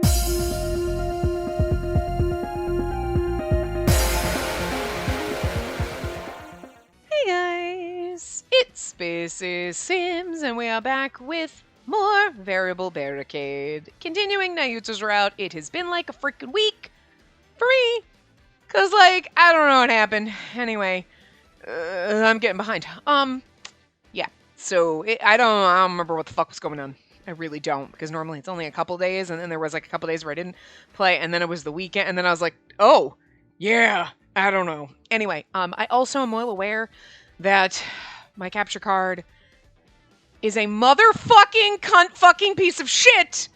Hey guys, it's Spacey Sims, and we are back with more Variable Barricade. Continuing Nayuta's route, it has been like a freaking week for me, cause like, I don't know what happened. Anyway, I'm getting behind. Yeah, so I don't remember what the fuck was going on. I really don't, because normally it's only a couple days, and then there was like a couple days where I didn't play, and then it was the weekend, and then I was like, oh, yeah, I don't know. Anyway, I also am well aware that my capture card is a motherfucking cunt fucking piece of shit,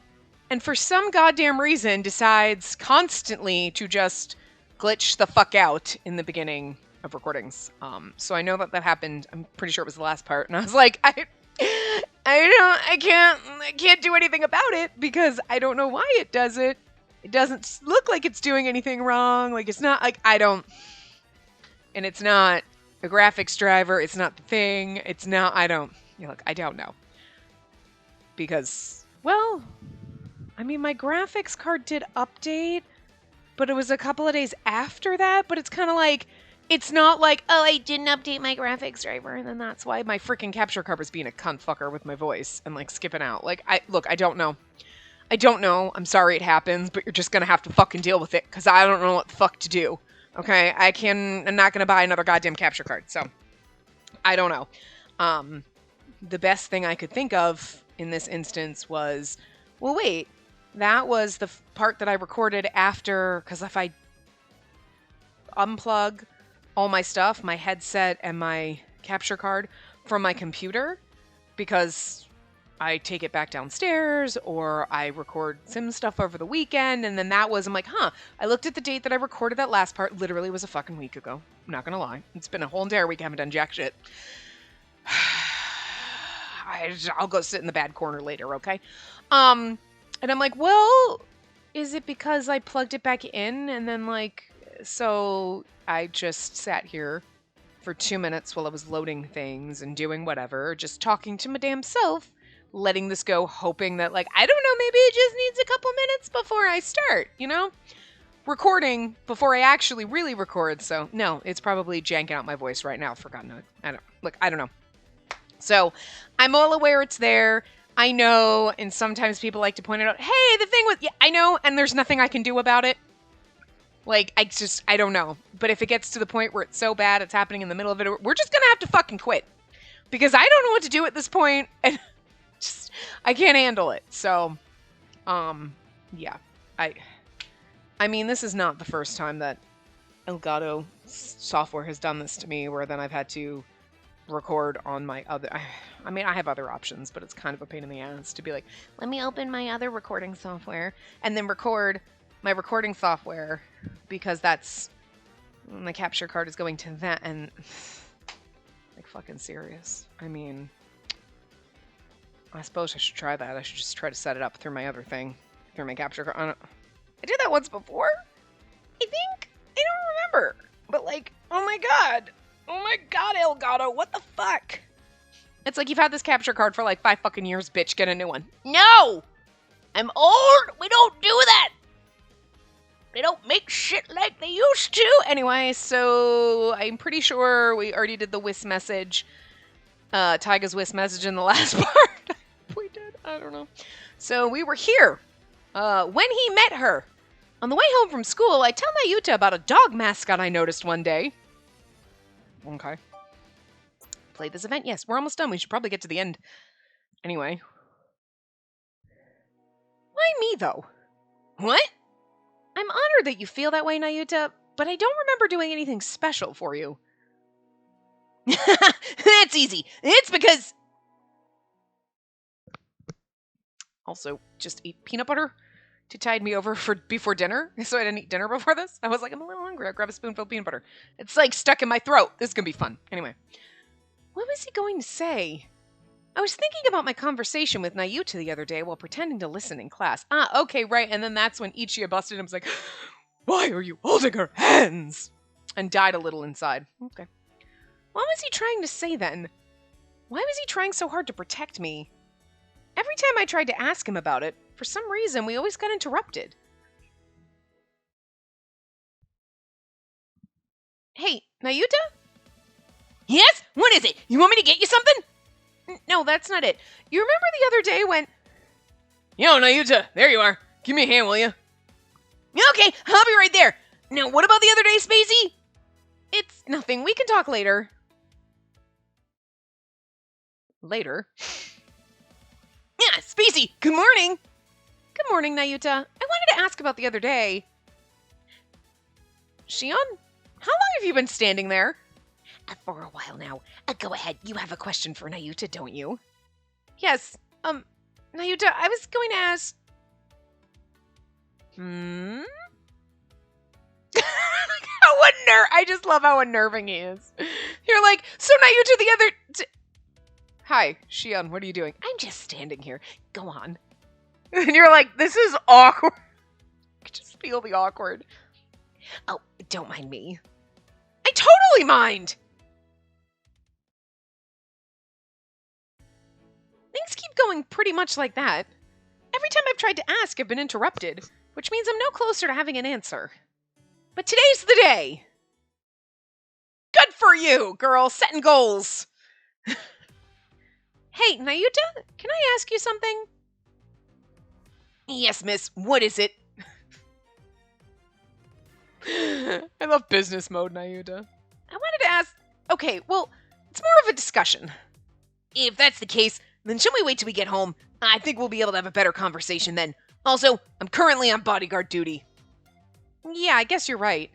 and for some goddamn reason decides constantly to just glitch the fuck out in the beginning of recordings. So I know that happened. I'm pretty sure it was the last part, and I was like, I can't do anything about it because I don't know why it does it. It doesn't look like it's doing anything wrong. Like, it's not like and it's not a graphics driver. It's not the thing. It's not, I don't know. Because, well, I mean, my graphics card did update, but it was a couple of days after that, but it's kind of like, it's not like, oh, I didn't update my graphics driver, and then that's why my freaking capture card was being a cunt fucker with my voice and, like, skipping out. Like, I don't know. I don't know. I'm sorry it happens, but you're just gonna have to fucking deal with it, because I don't know what the fuck to do. Okay? I'm not gonna buy another goddamn capture card, so I don't know. The best thing I could think of in this instance was, well, wait, that was the part that I recorded after, because if I unplug all my stuff, my headset and my capture card from my computer, because I take it back downstairs or I record sim stuff over the weekend, and then I'm like, I looked at the date that I recorded that last part, literally was a fucking week ago. I'm not gonna lie. It's been a whole entire week, I haven't done jack shit. I'll go sit in the bad corner later, okay? And I'm like, well, is it because I plugged it back in and then so I just sat here for 2 minutes while I was loading things and doing whatever, just talking to my damn self, letting this go, hoping that, I don't know, maybe it just needs a couple minutes before I start, recording before I actually really record. So no, it's probably janking out my voice right now. Forgotten it. I don't know. So I'm all aware it's there. I know, and sometimes people like to point it out. Hey, the thing with, yeah, I know, and there's nothing I can do about it. I don't know. But if it gets to the point where it's so bad, it's happening in the middle of it, we're just gonna have to fucking quit. Because I don't know what to do at this point, and I can't handle it. So, yeah. I mean, this is not the first time that Elgato software has done this to me, where then I've had to record on my other... I mean, I have other options, but it's kind of a pain in the ass to be like, let me open my other recording software, and then record my recording software, because that's... my capture card is going to that, and... fucking serious. I mean... I suppose I should try that. I should just try to set it up through my other thing. Through my capture card. I did that once before? I think? I don't remember. But oh my god. Oh my god, Elgato, what the fuck? It's like, you've had this capture card for 5 fucking years, bitch, get a new one. No! I'm old! We don't do that! They don't make shit like they used to! Anyway, so I'm pretty sure we already did the Whis message. Tyga's Whis message in the last part. We did, I don't know. So we were here. When he met her. On the way home from school, I tell Nayuta about a dog mascot I noticed one day. Okay. Played this event? Yes, we're almost done. We should probably get to the end. Anyway. Why me, though? What? I'm honored that you feel that way, Nayuta, but I don't remember doing anything special for you. It's easy. It's because... Also, just eat peanut butter to tide me over before dinner, so I didn't eat dinner before this. I was like, I'm a little hungry. I'll grab a spoonful of peanut butter. It's stuck in my throat. This is gonna be fun. Anyway. What was he going to say? I was thinking about my conversation with Nayuta the other day while pretending to listen in class. Ah, okay, right. And then that's when Ichiya busted in and was like, why are you holding her hands? And died a little inside. Okay. What was he trying to say then? Why was he trying so hard to protect me? Every time I tried to ask him about it, for some reason, we always got interrupted. Hey, Nayuta? Yes? What is it? You want me to get you something? No, that's not it. You remember the other day when... Yo, Nayuta, there you are. Give me a hand, will you? Okay, I'll be right there. Now, what about the other day, Spacey? It's nothing. We can talk later. Later? Yeah, Spacey, good morning. Good morning, Nayuta. I wanted to ask about the other day. Shion, how long have you been standing there? For a while now. Go ahead. You have a question for Nayuta, don't you? Yes. Nayuta, I was going to ask... I just love how unnerving he is. You're like, so Nayuta the other... Hi, Shion, what are you doing? I'm just standing here. Go on. And you're like, this is awkward. I can just feel the awkward. Oh, don't mind me. I totally mind! Things keep going pretty much like that. Every time I've tried to ask, I've been interrupted, which means I'm no closer to having an answer. But today's the day! Good for you, girl, setting goals! Hey, Nayuta, can I ask you something? Yes, miss, what is it? I love business mode, Nayuta. I wanted to ask... Okay, well, it's more of a discussion. If that's the case, then shall we wait till we get home? I think we'll be able to have a better conversation then. Also, I'm currently on bodyguard duty. Yeah, I guess you're right.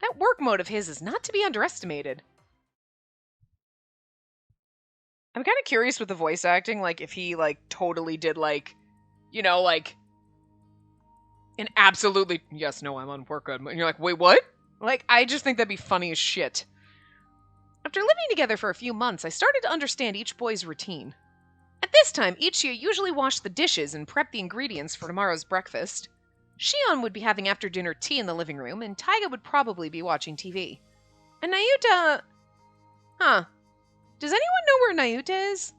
That work mode of his is not to be underestimated. I'm kind of curious with the voice acting, like, if he, like, totally did, like, you know, like, an absolutely, yes, no, I'm on work mode. And you're like, wait, what? Like, I just think that'd be funny as shit. After living together for a few months, I started to understand each boy's routine. At this time, Ichiya usually washed the dishes and prepped the ingredients for tomorrow's breakfast. Shion would be having after-dinner tea in the living room, and Taiga would probably be watching TV. And Nayuta... Huh. Does anyone know where Nayuta is?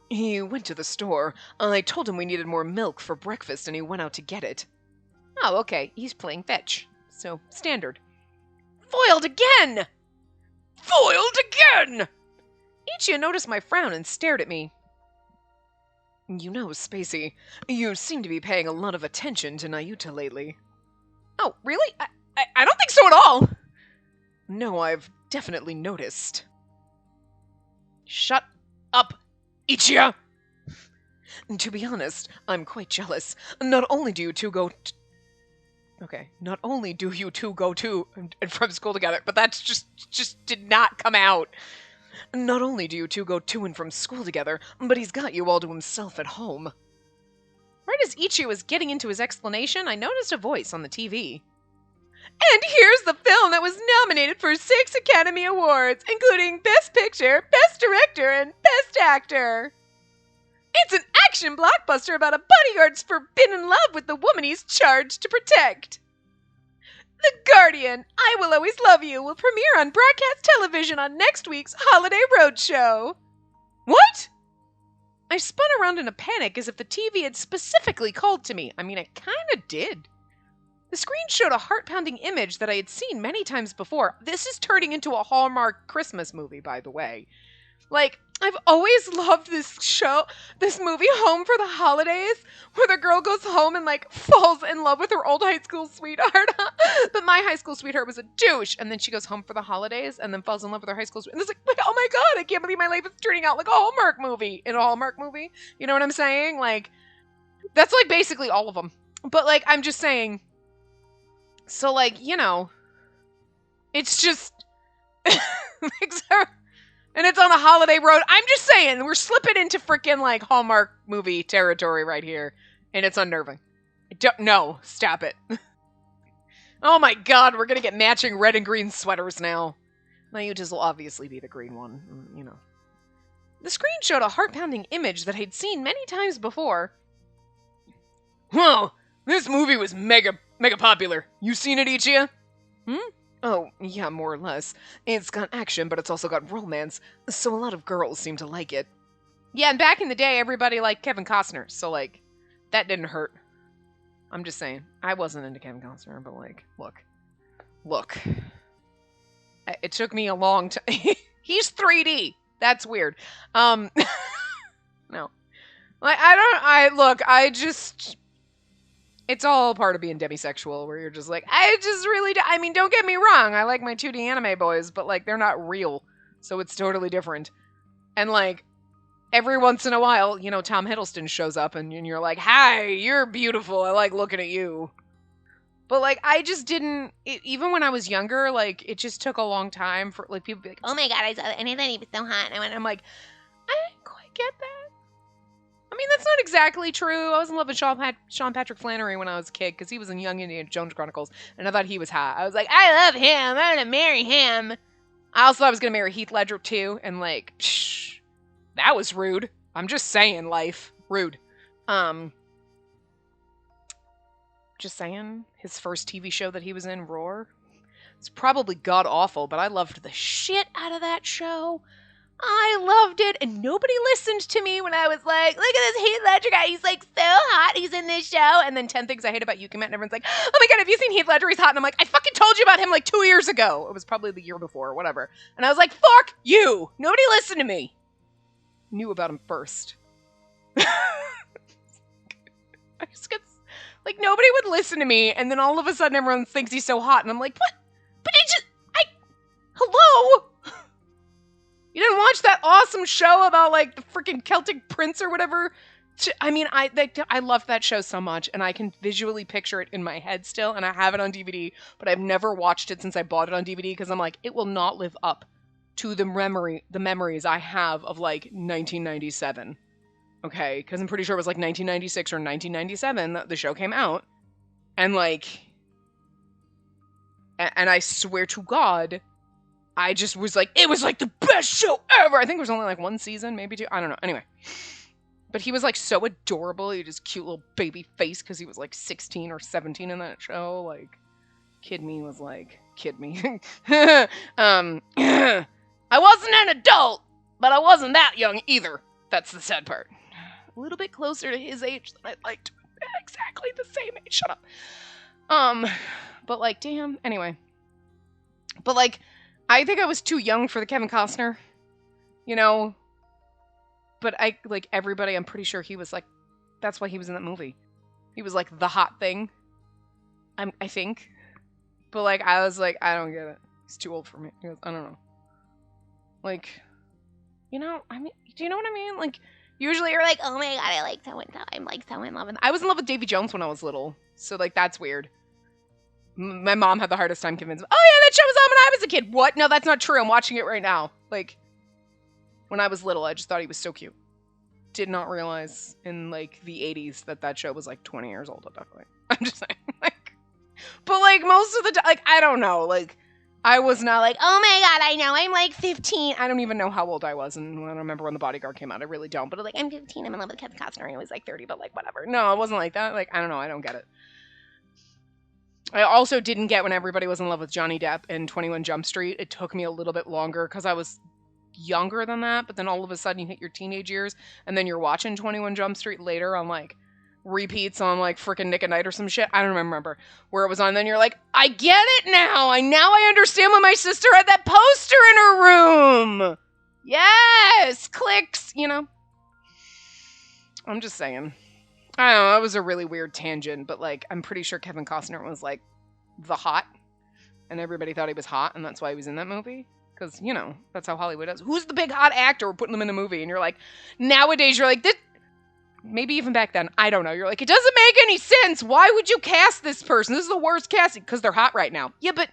He went to the store. I told him we needed more milk for breakfast, and he went out to get it. Oh, okay. He's playing fetch. So, standard. Foiled again! Foiled again! Ichiya noticed my frown and stared at me. You know, Spacey, you seem to be paying a lot of attention to Nayuta lately. Oh, really? I don't think so at all! No, I've definitely noticed. Shut up, Ichiya! To be honest, I'm quite jealous. Not only do you two go... Not only do you two go to and from school together, but that's just did not come out. Not only do you two go to and from school together, but he's got you all to himself at home. Right as Ichiya was getting into his explanation, I noticed a voice on the TV. And here's the film that was nominated for 6 Academy Awards, including Best Picture, Best Director, and Best Actor. It's an action blockbuster about a bodyguard's forbidden love with the woman he's charged to protect. The Guardian, I Will Always Love You, will premiere on broadcast television on next week's Holiday Roadshow. What? I spun around in a panic as if the TV had specifically called to me. I mean, it kinda did. The screen showed a heart-pounding image that I had seen many times before. This is turning into a Hallmark Christmas movie, by the way. Like, I've always loved this movie, Home for the Holidays, where the girl goes home and, like, falls in love with her old high school sweetheart. But my high school sweetheart was a douche, and then she goes home for the holidays and then falls in love with her high school sweetheart. And it's like, oh my god, I can't believe my life is turning out like a Hallmark movie. In a Hallmark movie. You know what I'm saying? Like, that's, like, basically all of them. But, like, I'm just saying... So, like, you know, it's just, and it's on a holiday road. I'm just saying, we're slipping into freaking, like, Hallmark movie territory right here, and it's unnerving. No, stop it. Oh my god, we're gonna get matching red and green sweaters now. Nayuta's will obviously be the green one, you know. The screen showed a heart-pounding image that I'd seen many times before. Whoa, this movie was mega popular. You seen it, Ichiya? Oh, yeah, more or less. It's got action, but it's also got romance, so a lot of girls seem to like it. Yeah, and back in the day, everybody liked Kevin Costner, so, like, that didn't hurt. I'm just saying. I wasn't into Kevin Costner, but, like, look. It took me a long time. He's 3D. That's weird. No. Like, I just, it's all part of being demisexual, where you're just like, I mean, don't get me wrong, I like my 2D anime boys, but, like, they're not real, so it's totally different. And, like, every once in a while, you know, Tom Hiddleston shows up, and you're like, hi, you're beautiful, I like looking at you. But, like, I just didn't, even when I was younger, like, it just took a long time for, like, people to be like, oh my god, I saw that, and I thought he was so hot, and I'm like, I didn't quite get that. I mean, that's not exactly true. I was in love with Sean Patrick Flannery when I was a kid, because he was in Young Indiana Jones Chronicles, and I thought he was hot. I was like, I love him, I'm gonna marry him. I also thought I was gonna marry Heath Ledger, too, and, like, that was rude. I'm just saying, life. Rude. Just saying, his first TV show that he was in, Roar, it's probably god-awful, but I loved the shit out of that show. I loved it, and nobody listened to me when I was like, look at this Heath Ledger guy, he's like so hot, he's in this show, and then 10 Things I Hate About You came out, and everyone's like, oh my god, have you seen Heath Ledger, he's hot, and I'm like, I fucking told you about him like 2 years ago. It was probably the year before, or whatever. And I was like, fuck you, nobody listened to me. Knew about him first. I just get, like, nobody would listen to me, and then all of a sudden everyone thinks he's so hot, and I'm like, what? But hello? You didn't watch that awesome show about, like, the freaking Celtic prince or whatever? I mean, I love that show so much, and I can visually picture it in my head still, and I have it on DVD, but I've never watched it since I bought it on DVD, because I'm like, it will not live up to the memories I have of, like, 1997. Okay? Because I'm pretty sure it was, like, 1996 or 1997 that the show came out. And, like, and I swear to God, I just was like, it was like the best show ever. I think it was only like one season, maybe two. I don't know. Anyway. But he was like so adorable. He had his cute little baby face because he was like 16 or 17 in that show. Like, kid me. I wasn't an adult, but I wasn't that young either. That's the sad part. A little bit closer to his age than I'd like to. Exactly the same age. Shut up. But like, damn. Anyway. But like, I think I was too young for the Kevin Costner, you know, but I, like, everybody, I'm pretty sure he was, like, that's why he was in that movie. He was, like, the hot thing, I think, but, like, I was like, I don't get it. He's too old for me. He goes, I don't know. Like, you know, I mean, do you know what I mean? Like, usually you're like, oh my god, I like so-and-so, I'm, like, so in love with him. I was in love with Davy Jones when I was little, so, like, that's weird. My mom had the hardest time convincing me, oh yeah, that show was on when I was a kid. What? No, that's not true. I'm watching it right now. Like, when I was little, I just thought he was so cute. Did not realize in, like, the 80s that show was, like, 20 years old at that point. I'm just saying, like, but, like, most of the time, like, I don't know, like, I was not like, oh my god, I know, I'm, like, 15. I don't even know how old I was, and I don't remember when The Bodyguard came out. I really don't, but, like, I'm 15, I'm in love with Kevin Costner, I was, like, 30, but, like, whatever. No, it wasn't like that. Like, I don't know, I don't get it. I also didn't get when everybody was in love with Johnny Depp in 21 Jump Street. It took me a little bit longer because I was younger than that, but then all of a sudden you hit your teenage years, and then you're watching 21 Jump Street later on, like, repeats on, like, freaking Nick at Night or some shit. I don't remember where it was on. And then you're like, I get it now. I understand why my sister had that poster in her room. Yes! Clicks, you know? I'm just saying. I don't know, that was a really weird tangent, but, like, I'm pretty sure Kevin Costner was, like, the hot, and everybody thought he was hot, and that's why he was in that movie, because, you know, that's how Hollywood does. Who's the big hot actor? We're putting them in a movie, and you're like, nowadays, you're like, this, maybe even back then, I don't know, you're like, it doesn't make any sense, why would you cast this person? This is the worst casting, because they're hot right now. Yeah, but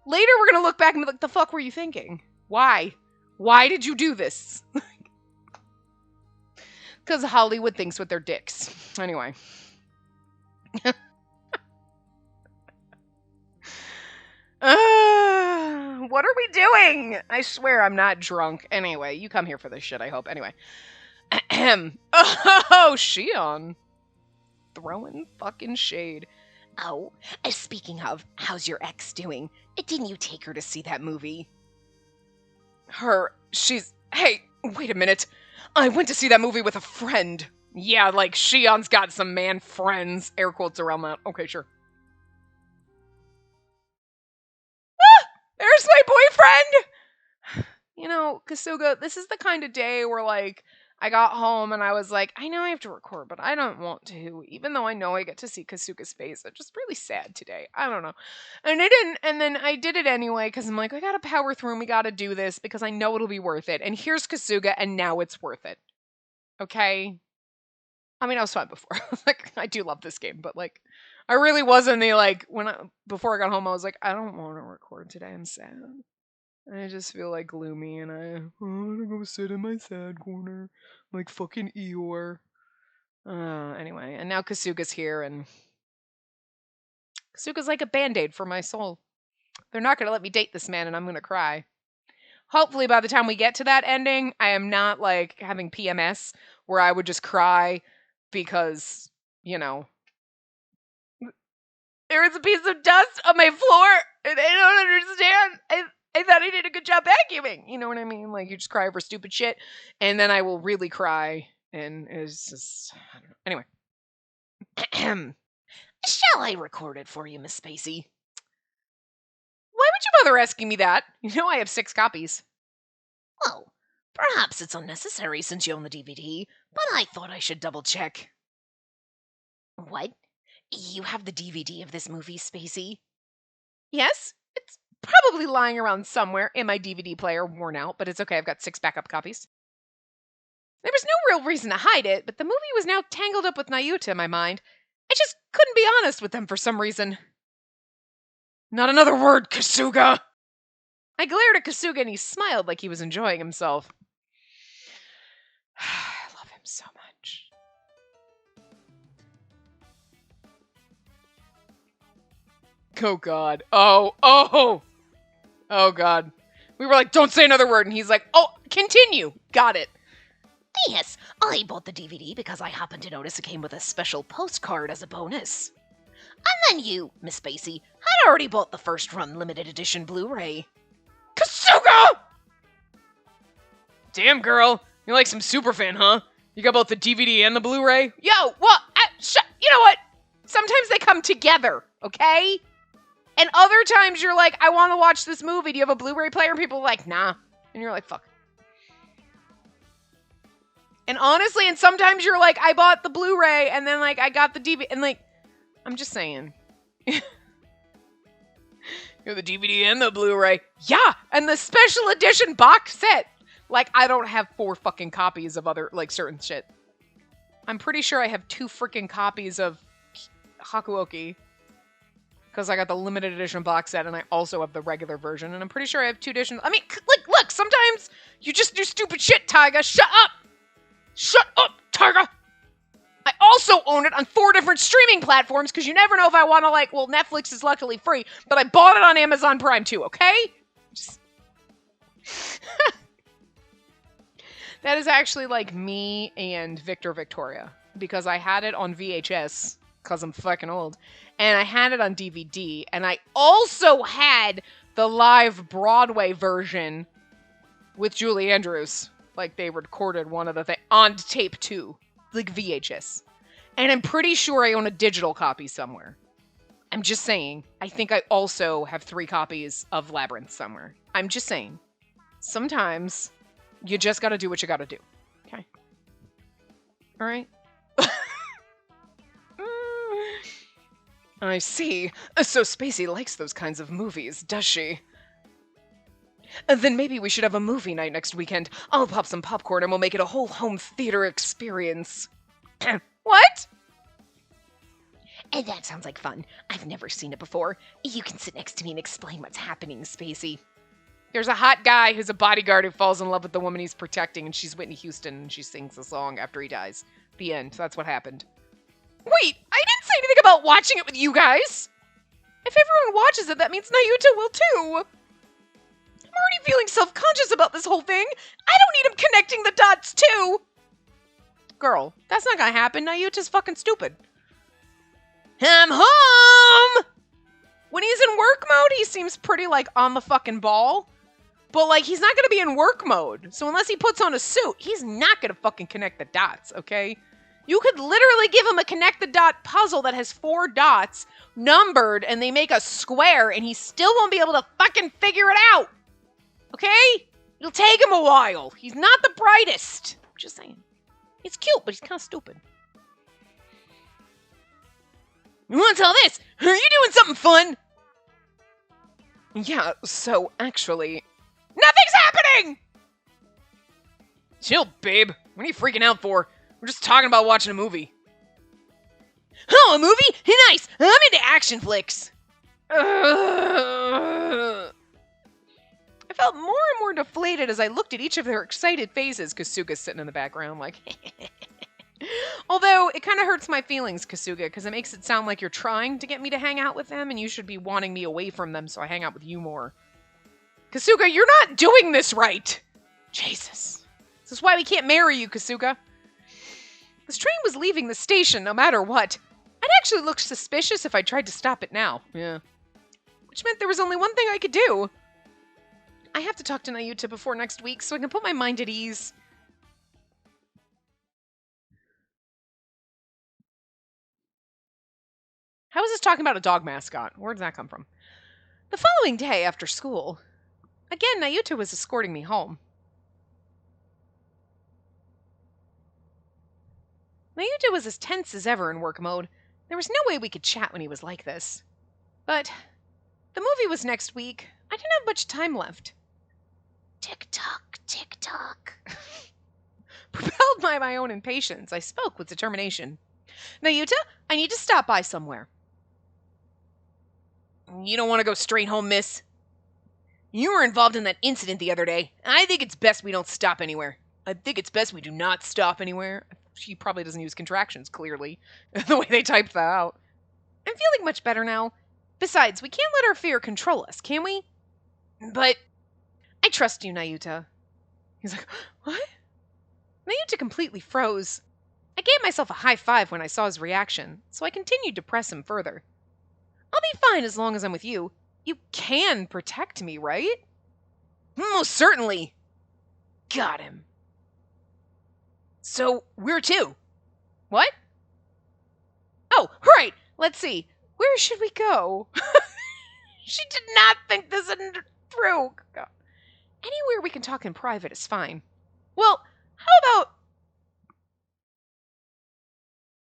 later we're gonna look back and be like, the fuck were you thinking? Why? Why did you do this? Because Hollywood thinks with their dicks. Anyway. What are we doing? I swear I'm not drunk. Anyway, you come here for this shit, I hope. Anyway. Oh, Shion. Throwing fucking shade. Oh, speaking of, how's your ex doing? Didn't you take her to see that movie? Hey, wait a minute. I went to see that movie with a friend. Yeah, like, Shion's got some man friends. Air quotes around that. Okay, sure. Ah! There's my boyfriend! You know, Kasuga, this is the kind of day where, like, I got home and I was like, I know I have to record, but I don't want to, even though I know I get to see Kasuga's face. I'm just really sad today. I don't know. And I didn't, and then I did it anyway, because I'm like, I gotta power through and we gotta do this, because I know it'll be worth it. And here's Kasuga, and now it's worth it. Okay? I mean, I was fine before. Like, I do love this game, but, like, I really wasn't the, like, before I got home, I was like, I don't want to record today. I'm sad. I just feel like gloomy, and I want to go sit in my sad corner, like fucking Eeyore. Anyway, and now Kasuga's here, and Kasuga's like a band-aid for my soul. They're not gonna let me date this man, and I'm gonna cry. Hopefully, by the time we get to that ending, I am not like having PMS where I would just cry because, you know, there was a piece of dust on my floor, and I don't understand. I thought I did a good job vacuuming. You know what I mean? Like, you just cry over stupid shit, and then I will really cry, and it's just, I don't know. Anyway. Shall I record it for you, Miss Spacey? Why would you bother asking me that? You know I have 6 copies. Well, perhaps it's unnecessary since you own the DVD, but I thought I should double check. What? You have the DVD of this movie, Spacey? Yes, it's probably lying around somewhere in my DVD player, worn out, but it's okay, I've got 6 backup copies. There was no real reason to hide it, but the movie was now tangled up with Nayuta in my mind. I just couldn't be honest with them for some reason. Not another word, Kasuga! I glared at Kasuga and he smiled like he was enjoying himself. I love him so much. Oh, God. Oh, God. We were like, don't say another word. And he's like, oh, continue. Got it. Yes, I bought the DVD because I happened to notice it came with a special postcard as a bonus. And then you, Miss Spacey, had already bought the first run limited edition Blu-ray. Kasuga! Damn, girl. You're like some superfan, huh? You got both the DVD and the Blu-ray? Yo, what? You know what? Sometimes they come together, okay? And other times you're like, I want to watch this movie. Do you have a Blu-ray player? And people are like, nah. And you're like, fuck. And honestly, and sometimes you're like, I bought the Blu-ray, and then, like, I got the DVD. And, like, I'm just saying. You have the DVD and the Blu-ray. Yeah, and the special edition box set. Like, I don't have 4 fucking copies of other, like, certain shit. I'm pretty sure I have 2 freaking copies of Hakuoki. Because I got the limited edition box set, and I also have the regular version. And I'm pretty sure I have 2 editions. I mean, like, look, sometimes you just do stupid shit, Taiga. Shut up! Shut up, Taiga! I also own it on 4 different streaming platforms, because you never know if I want to, like, well, Netflix is luckily free, but I bought it on Amazon Prime too, okay? Just... That is actually, like, me and Victor Victoria, because I had it on VHS, because I'm fucking old, and I had it on DVD, and I also had the live Broadway version with Julie Andrews. Like, they recorded one of the things on tape too, like VHS. And I'm pretty sure I own a digital copy somewhere. I'm just saying. I think I also have 3 copies of Labyrinth somewhere. I'm just saying. Sometimes you just gotta do what you gotta do. Okay? Alright? I see. So Spacey likes those kinds of movies, does she? Then maybe we should have a movie night next weekend. I'll pop some popcorn and we'll make it a whole home theater experience. What? That sounds like fun. I've never seen it before. You can sit next to me and explain what's happening, Spacey. There's a hot guy who's a bodyguard who falls in love with the woman he's protecting, and she's Whitney Houston, and she sings the song after he dies. The end. That's what happened. Wait, I didn't say anything about watching it with you guys! If everyone watches it, that means Nayuta will too! I'm already feeling self-conscious about this whole thing. I don't need him connecting the dots, too. Girl, that's not gonna happen. Nayuta's fucking stupid. I'm home! When he's in work mode, he seems pretty, like, on the fucking ball. But, like, he's not going to be in work mode. So unless he puts on a suit, he's not going to fucking connect the dots, okay? You could literally give him a connect the dot puzzle that has 4 dots numbered and they make a square and he still won't be able to fucking figure it out. Okay? It'll take him a while. He's not the brightest. Just saying. He's cute, but he's kind of stupid. You want to tell this? Are you doing something fun? Yeah, so actually, nothing's happening! Chill, babe. What are you freaking out for? We're just talking about watching a movie. Oh, a movie? Nice! I'm into action flicks. I felt more and more deflated as I looked at each of their excited faces. Kasuga's sitting in the background like... Although, it kind of hurts my feelings, Kasuga, because it makes it sound like you're trying to get me to hang out with them, and you should be wanting me away from them so I hang out with you more. Kasuga, you're not doing this right! Jesus. This is why we can't marry you, Kasuga. This train was leaving the station no matter what. I'd actually look suspicious if I tried to stop it now. Yeah. Which meant there was only one thing I could do. I have to talk to Nayuta before next week so I can put my mind at ease. How is this talking about a dog mascot? Where did that come from? The following day after school, again, Nayuta was escorting me home. Nayuta was as tense as ever in work mode. There was no way we could chat when he was like this. But the movie was next week. I didn't have much time left. Tick-tock, tick-tock. Propelled by my own impatience, I spoke with determination. Nayuta, I need to stop by somewhere. You don't want to go straight home, miss? You were involved in that incident the other day. I think it's best we don't stop anywhere. I think it's best we do not stop anywhere. She probably doesn't use contractions, clearly. The way they typed that out. I'm feeling much better now. Besides, we can't let our fear control us, can we? But I trust you, Nayuta. He's like, what? Nayuta completely froze. I gave myself a high five when I saw his reaction, so I continued to press him further. I'll be fine as long as I'm with you. You can protect me, right? Most certainly. Got him. So, we're two. What? Oh, right. Let's see. Where should we go? She did not think this through. Anywhere we can talk in private is fine. Well, how about...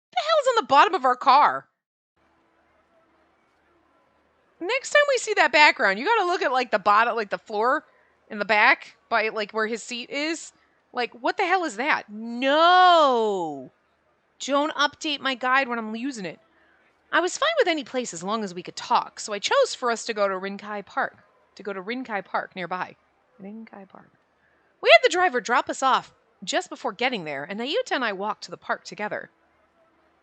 What the hell's on the bottom of our car? Next time we see that background, you gotta look at, like, the bottom, like, the floor in the back by, like, where his seat is. Like, what the hell is that? No! Don't update my guide when I'm using it. I was fine with any place as long as we could talk, so I chose for us to go to Rinkai Park. Nearby. Rinkai Park. We had the driver drop us off just before getting there, and Nayuta and I walked to the park together.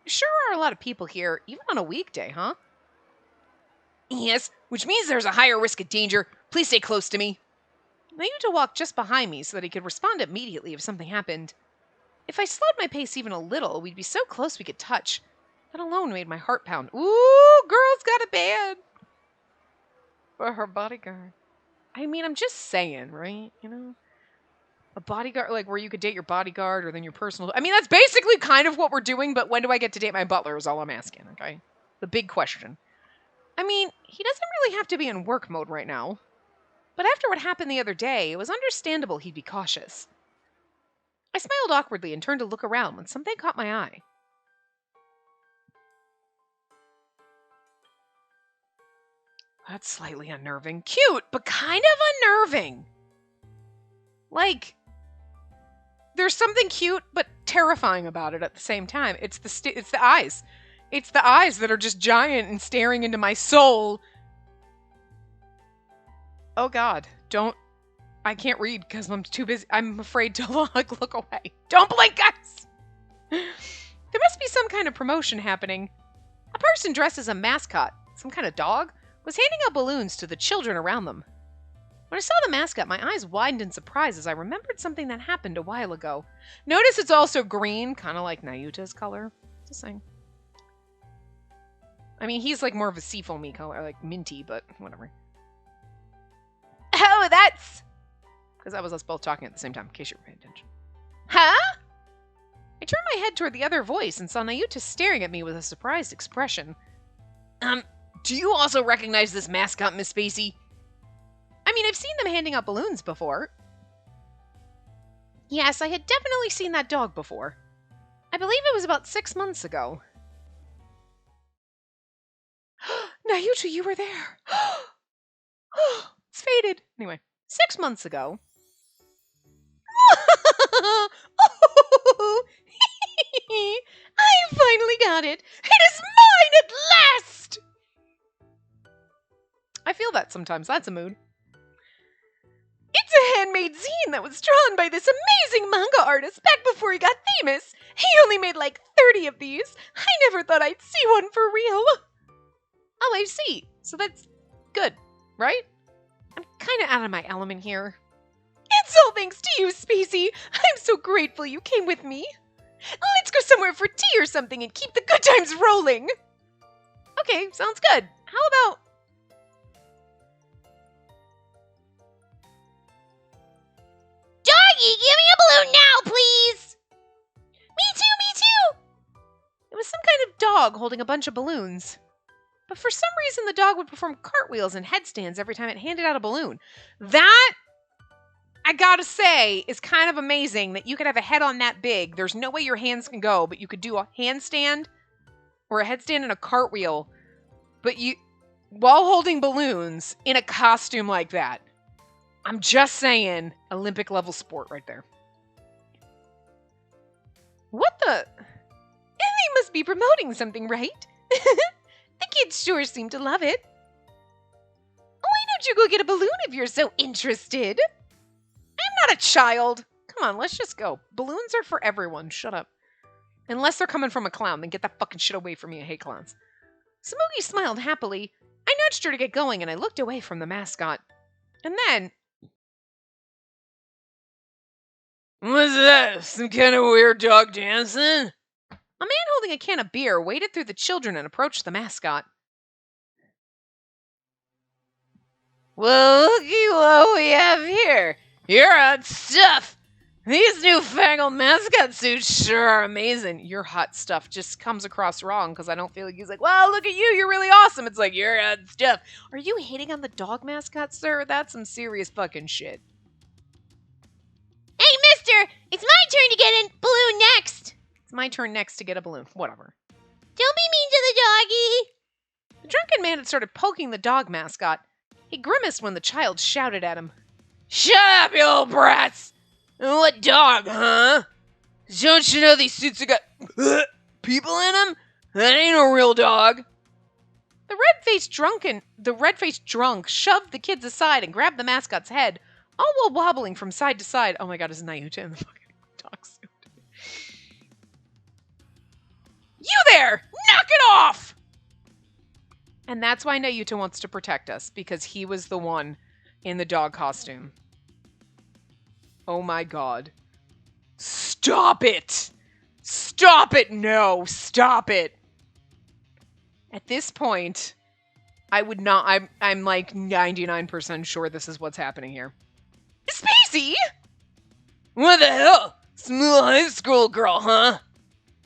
Sure are a lot of people here, even on a weekday, huh? Yes, which means there's a higher risk of danger. Please stay close to me. Nayuta walked just behind me so that he could respond immediately if something happened. If I slowed my pace even a little, we'd be so close we could touch. That alone made my heart pound. Ooh, girl's got a band. For her bodyguard. I mean, I'm just saying, right? You know? A bodyguard, like, where you could date your bodyguard or then your personal... I mean, that's basically kind of what we're doing, but when do I get to date my butler is all I'm asking, okay? The big question. I mean, he doesn't really have to be in work mode right now. But after what happened the other day, it was understandable he'd be cautious. I smiled awkwardly and turned to look around when something caught my eye. That's slightly unnerving. Cute, but kind of unnerving. Like, there's something cute but terrifying about it at the same time. It's the eyes. It's the eyes that are just giant and staring into my soul. Oh God, don't. I can't read because I'm too busy. I'm afraid to look away. Don't blink, guys! There must be some kind of promotion happening. A person dressed as a mascot, some kind of dog, was handing out balloons to the children around them. When I saw the mascot, my eyes widened in surprise as I remembered something that happened a while ago. Notice it's also green, kind of like Nayuta's color. Just saying. I mean, he's like more of a seafoamy color, like minty, but whatever. Oh, that's Because that was us both talking at the same time, in case you were paying attention. Huh? I turned my head toward the other voice and saw Nayuta staring at me with a surprised expression. Do you also recognize this mascot, Miss Spacey? I mean, I've seen them handing out balloons before. Yes, I had definitely seen that dog before. I believe it was about 6 months ago. Nayuta, you were there. It's faded. Anyway, 6 months ago. I finally got it. It is mine at last. I feel that sometimes. That's a mood. It's a handmade zine that was drawn by this amazing manga artist back before he got famous. He only made like 30 of these. I never thought I'd see one for real. Oh, I see. So that's good, right? I'm kind of out of my element here. It's all thanks to you, Spacey. I'm so grateful you came with me. Let's go somewhere for tea or something and keep the good times rolling. Okay, sounds good. How about... Doggy, give me a balloon now, please! Me too! It was some kind of dog holding a bunch of balloons. But for some reason, the dog would perform cartwheels and headstands every time it handed out a balloon. That, I gotta say, is kind of amazing that you could have a head on that big. There's no way your hands can go, but you could do a handstand or a headstand and a cartwheel, but you, while holding balloons in a costume like that. I'm just saying, Olympic level sport right there. What the? They must be promoting something, right? The kids sure seem to love it. Why don't you go get a balloon if you're so interested? I'm not a child. Come on, let's just go. Balloons are for everyone. Shut up. Unless they're coming from a clown, then get that fucking shit away from me. I hate clowns. Smokey smiled happily. I nudged her to get going, and I looked away from the mascot. And then... What's that? Some kind of weird dog dancing? A man holding a can of beer waded through the children and approached the mascot. Well, looky what we have here. You're hot stuff. These newfangled mascot suits sure are amazing. Your hot stuff just comes across wrong because I don't feel like he's like, well, look at you. You're really awesome. It's like, you're hot stuff. Are you hating on the dog mascot, sir? That's some serious fucking shit. Hey, mister, it's my turn to get a balloon next. It's my turn next to get a balloon. Whatever. Don't be mean to the doggy. The drunken man had started poking the dog mascot. He grimaced when the child shouted at him. Shut up, you old brats! What dog, huh? Don't you know these suits have got people in them? That ain't a real dog. The red-faced drunk shoved the kids aside and grabbed the mascot's head, all while wobbling from side to side. Oh my god, is Nayuta in the fucking dog suit? You there! Knock it off! And that's why Nayuta wants to protect us, because he was the one in the dog costume. Oh my god. Stop it! Stop it! No, stop it! At this point, I would not... I'm like 99% sure this is what's happening here. Spacey! What the hell? Smooth high school girl, huh?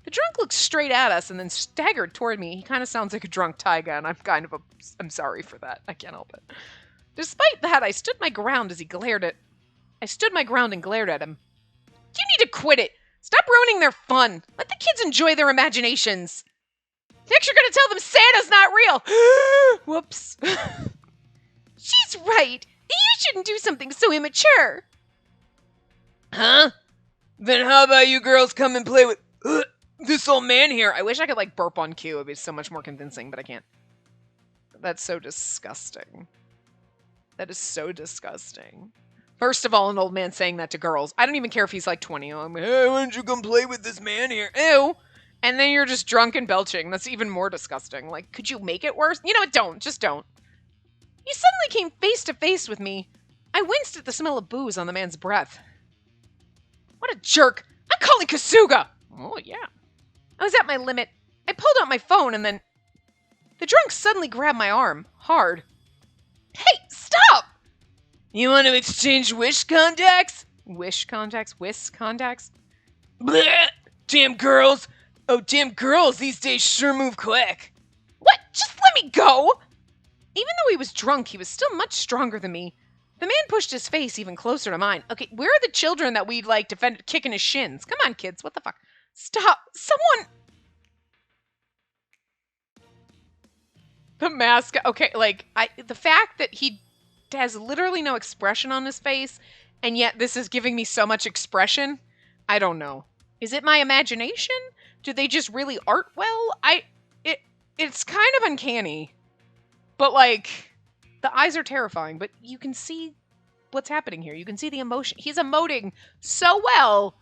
The drunk looked straight at us and then staggered toward me. He kind of sounds like a drunk taiga, and I'm sorry for that. I can't help it. Despite that, I stood my ground and glared at him. You need to quit it. Stop ruining their fun. Let the kids enjoy their imaginations. Next you're gonna tell them Santa's not real. Whoops. She's right. You shouldn't do something so immature. Huh? Then how about you girls come and play with this old man here? I wish I could like burp on cue. It'd be so much more convincing, but I can't. That's so disgusting. That is so disgusting. First of all, an old man saying that to girls. I don't even care if he's like 20. I'm like, hey, why don't you come play with this man here? Ew. And then you're just drunk and belching. That's even more disgusting. Like, could you make it worse? You know what? Don't. Just don't. He suddenly came face to face with me. I winced at the smell of booze on the man's breath. What a jerk. I'm calling Kasuga. Oh, yeah. I was at my limit. I pulled out my phone and then... The drunk suddenly grabbed my arm. Hard. Hey, stop! You want to exchange wish contacts? Wish contacts? Whisk contacts? Blech! Damn girls! Oh, damn girls these days sure move quick. What? Just let me go! Even though he was drunk, he was still much stronger than me. The man pushed his face even closer to mine. Okay, where are the children that we'd like defended kicking his shins? Come on, kids, what the fuck? Stop! Someone! The mask. Okay, like, the fact that he has literally no expression on his face, and yet this is giving me so much expression, I don't know. Is it my imagination? Do they just really art well? It's kind of uncanny. But, like, the eyes are terrifying, but you can see what's happening here. You can see the emotion. He's emoting so well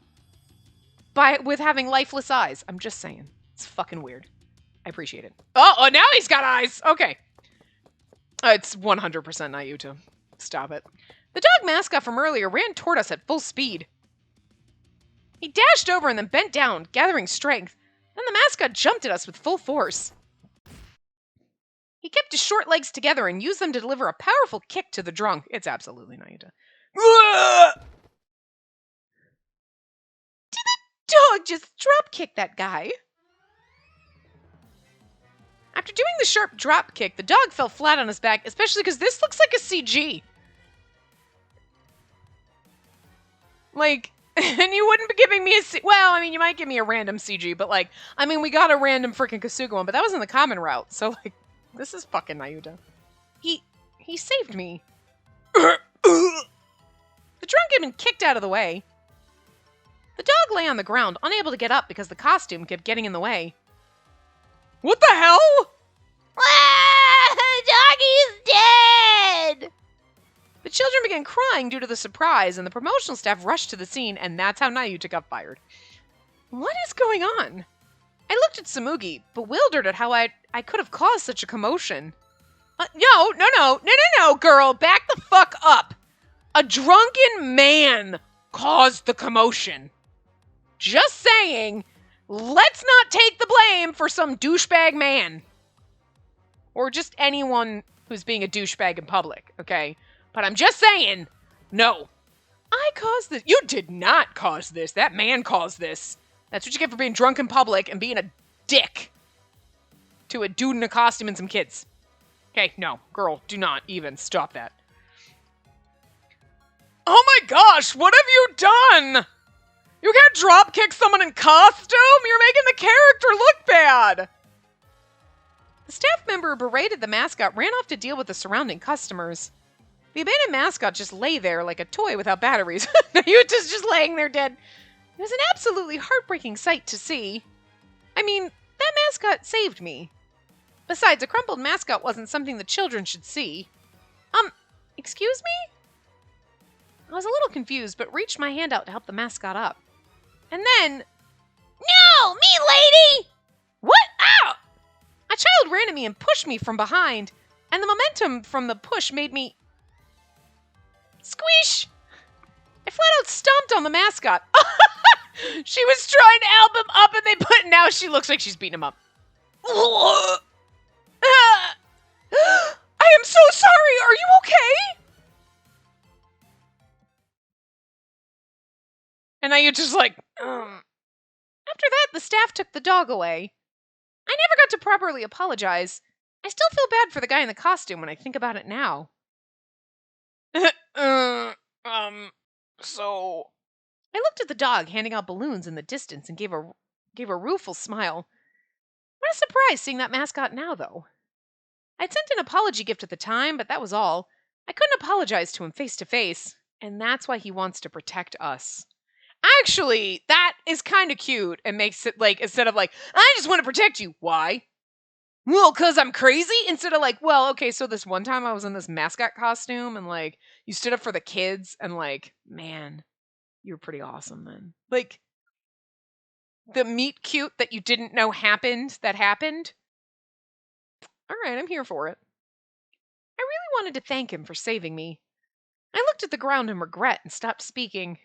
with having lifeless eyes. I'm just saying. It's fucking weird. I appreciate it. Oh, now he's got eyes. Okay. It's 100% Nayuta. Stop it. The dog mascot from earlier ran toward us at full speed. He dashed over and then bent down, gathering strength. Then the mascot jumped at us with full force. He kept his short legs together and used them to deliver a powerful kick to the drunk. It's absolutely Nayuta. Did the dog just drop kick that guy? After doing the sharp drop kick, the dog fell flat on his back, especially because this looks like a CG. Like, and you wouldn't be giving me well, I mean, you might give me a random CG, but like, I mean, we got a random freaking Kasuga one, but that was in the common route, so like, this is fucking Nayuta. He saved me. The drunk had been kicked out of the way. The dog lay on the ground, unable to get up because the costume kept getting in the way. What the hell? Ah, the doggy's dead! The children began crying due to the surprise, and the promotional staff rushed to the scene, and that's how Nayuta got fired. What is going on? I looked at Samugi, bewildered at how I could have caused such a commotion. No, girl, back the fuck up. A drunken man caused the commotion. Just saying, let's not take the blame for some douchebag man. Or just anyone who's being a douchebag in public, okay? But I'm just saying, no. I caused this. You did not cause this. That man caused this. That's what you get for being drunk in public and being a dick to a dude in a costume and some kids. Okay, no, girl, do not even stop that. Oh my gosh, what have you done? You can't drop kick someone in costume? You're making the character look bad. The staff member who berated the mascot ran off to deal with the surrounding customers. The abandoned mascot just lay there like a toy without batteries. Nayuta's just laying there dead. It was an absolutely heartbreaking sight to see. I mean, that mascot saved me. Besides, a crumpled mascot wasn't something the children should see. Excuse me? I was a little confused, but reached my hand out to help the mascot up. And then... No! Me, lady! What? Ow! A child ran at me and pushed me from behind, and the momentum from the push made me... Squish! I flat out stomped on the mascot. She was trying to help him up, and now she looks like she's beating him up. I am so sorry. Are you okay? And now you're just like, After that, the staff took the dog away. I never got to properly apologize. I still feel bad for the guy in the costume when I think about it now. So... I looked at the dog handing out balloons in the distance and gave a rueful smile. What a surprise seeing that mascot now, though. I'd sent an apology gift at the time, but that was all. I couldn't apologize to him face to face, and that's why he wants to protect us. Actually, that is kind of cute and makes it like, instead of like, I just want to protect you. Why? Well, because I'm crazy? Instead of like, well, okay, so this one time I was in this mascot costume and like, you stood up for the kids and like, man, you were pretty awesome then. Like, the meet cute that you didn't know happened, that happened. All right, I'm here for it. I really wanted to thank him for saving me. I looked at the ground in regret and stopped speaking.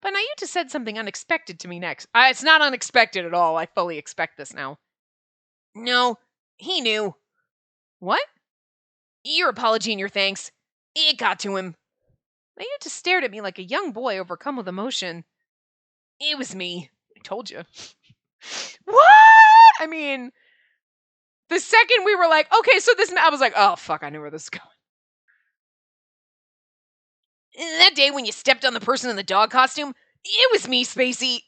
But Nayuta said something unexpected to me next. It's not unexpected at all. I fully expect this now. No, he knew. What? Your apology and your thanks. It got to him. Mayuta stared at me like a young boy overcome with emotion. It was me. I told you. What? I mean, the second we were like, okay, so this, I was like, oh, fuck, I knew where this is going. That day when you stepped on the person in the dog costume, it was me, Spacey.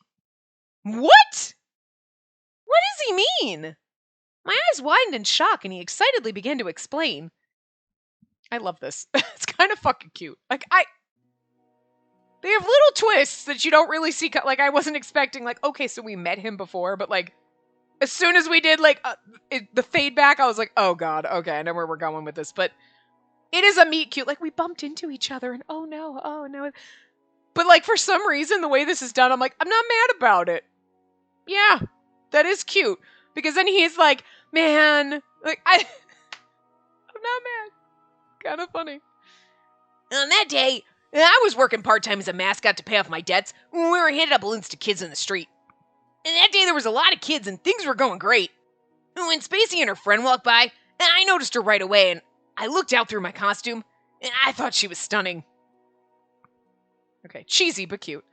What? What does he mean? My eyes widened in shock and he excitedly began to explain. I love this. It's kind of fucking cute. Like, they have little twists that you don't really see. Like, I wasn't expecting, like, okay, so we met him before, but, like, as soon as we did, like, the fade back, I was like, oh, God, okay, I know where we're going with this, but it is a meet cute. Like, we bumped into each other, and oh, no. But, like, for some reason, the way this is done, I'm like, I'm not mad about it. Yeah, that is cute. Because then he's like, man, like, I'm not mad. Kind of funny. On that day, I was working part-time as a mascot to pay off my debts when we were handing out balloons to kids in the street. And that day there was a lot of kids and things were going great. When Spacey and her friend walked by, I noticed her right away and I looked out through my costume and I thought she was stunning. Okay, cheesy but cute.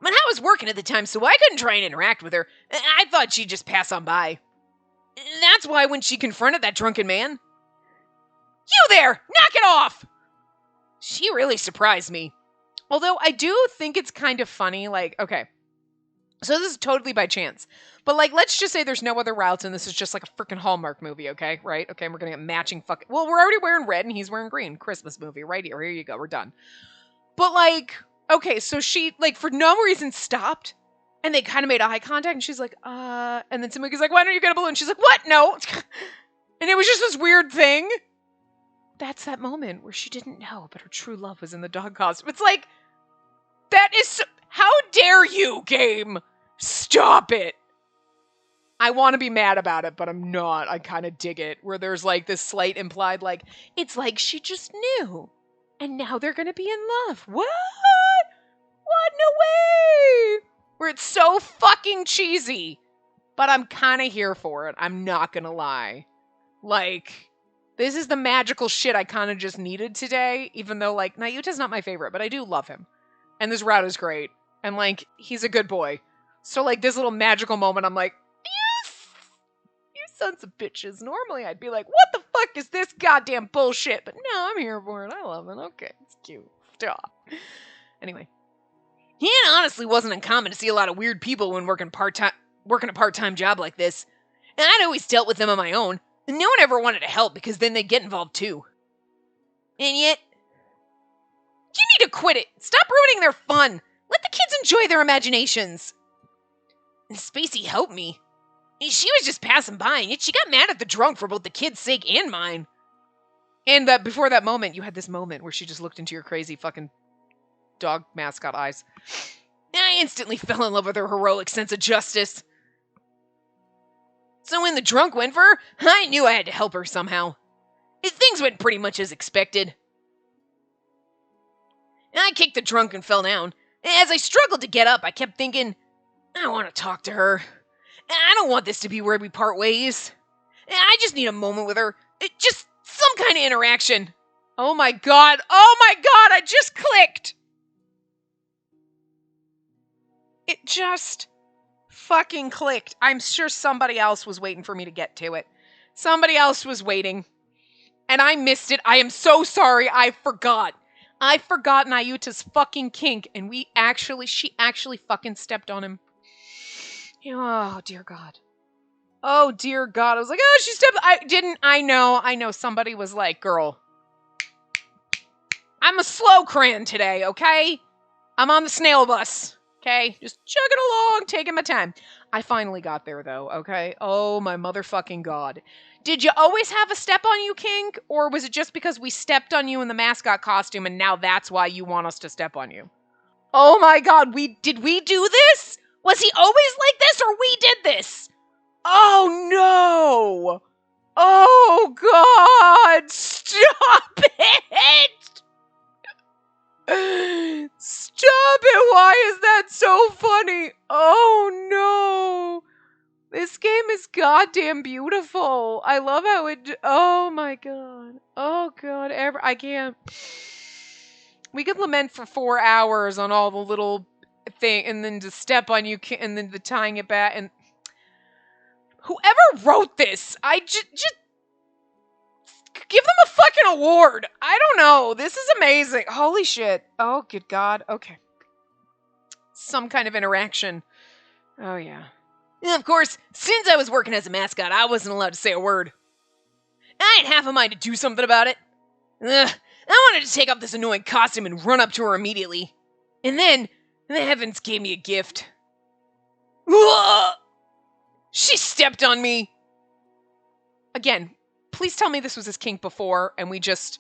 But I was working at the time, so I couldn't try and interact with her. I thought she'd just pass on by. That's why when she confronted that drunken man, "You there! Knock it off!" She really surprised me. Although I do think it's kind of funny, like, okay, so this is totally by chance. But, like, let's just say there's no other routes and this is just like a freaking Hallmark movie, okay? Right? Okay, and we're gonna get matching fucking... Well, we're already wearing red and he's wearing green. Christmas movie, right here. Here you go, we're done. But, like, okay, so she, like, for no reason stopped and they kind of made eye contact and she's like, and then somebody's like, why don't you get a balloon? She's like, what? No. And it was just this weird thing. That's that moment where she didn't know, but her true love was in the dog costume. It's like, that is so, how dare you, game? Stop it. I want to be mad about it, but I'm not. I kind of dig it. Where there's like this slight implied, like, it's like she just knew. And now they're going to be in love. What? What? No way. Where it's so fucking cheesy. But I'm kind of here for it. I'm not going to lie. Like, this is the magical shit I kind of just needed today. Even though, like, Nayuta's not my favorite, but I do love him. And this route is great. And, like, he's a good boy. So, like, this little magical moment, I'm like, yes! You sons of bitches. Normally, I'd be like, what the fuck is this goddamn bullshit? But no, I'm here for it. I love it. Okay, it's cute. Stop. Anyway. It honestly wasn't uncommon to see a lot of weird people when working a part-time job like this. And I'd always dealt with them on my own. And no one ever wanted to help because then they'd get involved too. And yet, you need to quit it. Stop ruining their fun. Let the kids enjoy their imaginations. And Spacey helped me. She was just passing by, and yet she got mad at the drunk for both the kids' sake and mine. And before that moment, you had this moment where she just looked into your crazy fucking dog mascot eyes. And I instantly fell in love with her heroic sense of justice. So when the drunk went for her, I knew I had to help her somehow. Things went pretty much as expected. I kicked the drunk and fell down. As I struggled to get up, I kept thinking, I want to talk to her. I don't want this to be where we part ways. I just need a moment with her. Just some kind of interaction. Oh my god, I just clicked. It just fucking clicked. I'm sure somebody else was waiting for me to get to it. Somebody else was waiting. And I missed it. I am so sorry. I forgot Nayuta's fucking kink, and she actually fucking stepped on him. Oh, dear God. Oh, dear God. I was like, oh, she stepped. I know. Somebody was like, girl, I'm a slow crayon today, okay? I'm on the snail bus, okay? Just chugging along, taking my time. I finally got there, though, okay? Oh, my motherfucking God. Did you always have a step on you kink? Or was it just because we stepped on you in the mascot costume and now that's why you want us to step on you? Oh my God, did we do this? Was he always like this or we did this? Oh no! Oh God! Stop it! Stop it! Why is that so funny? Oh no! This game is goddamn beautiful. I love how it... Oh my God. Oh God. I can't... We could lament for 4 hours on all the little thing, and then to step on you, and then the tying it back, and whoever wrote this, I just give them a fucking award. I don't know. This is amazing. Holy shit. Oh, good God. Okay. Some kind of interaction. Oh, yeah. And of course, since I was working as a mascot, I wasn't allowed to say a word. I had half a mind to do something about it. Ugh, I wanted to take off this annoying costume and run up to her immediately. And then, the heavens gave me a gift. Ugh! She stepped on me. Again, please tell me this was his kink before, and we didn't,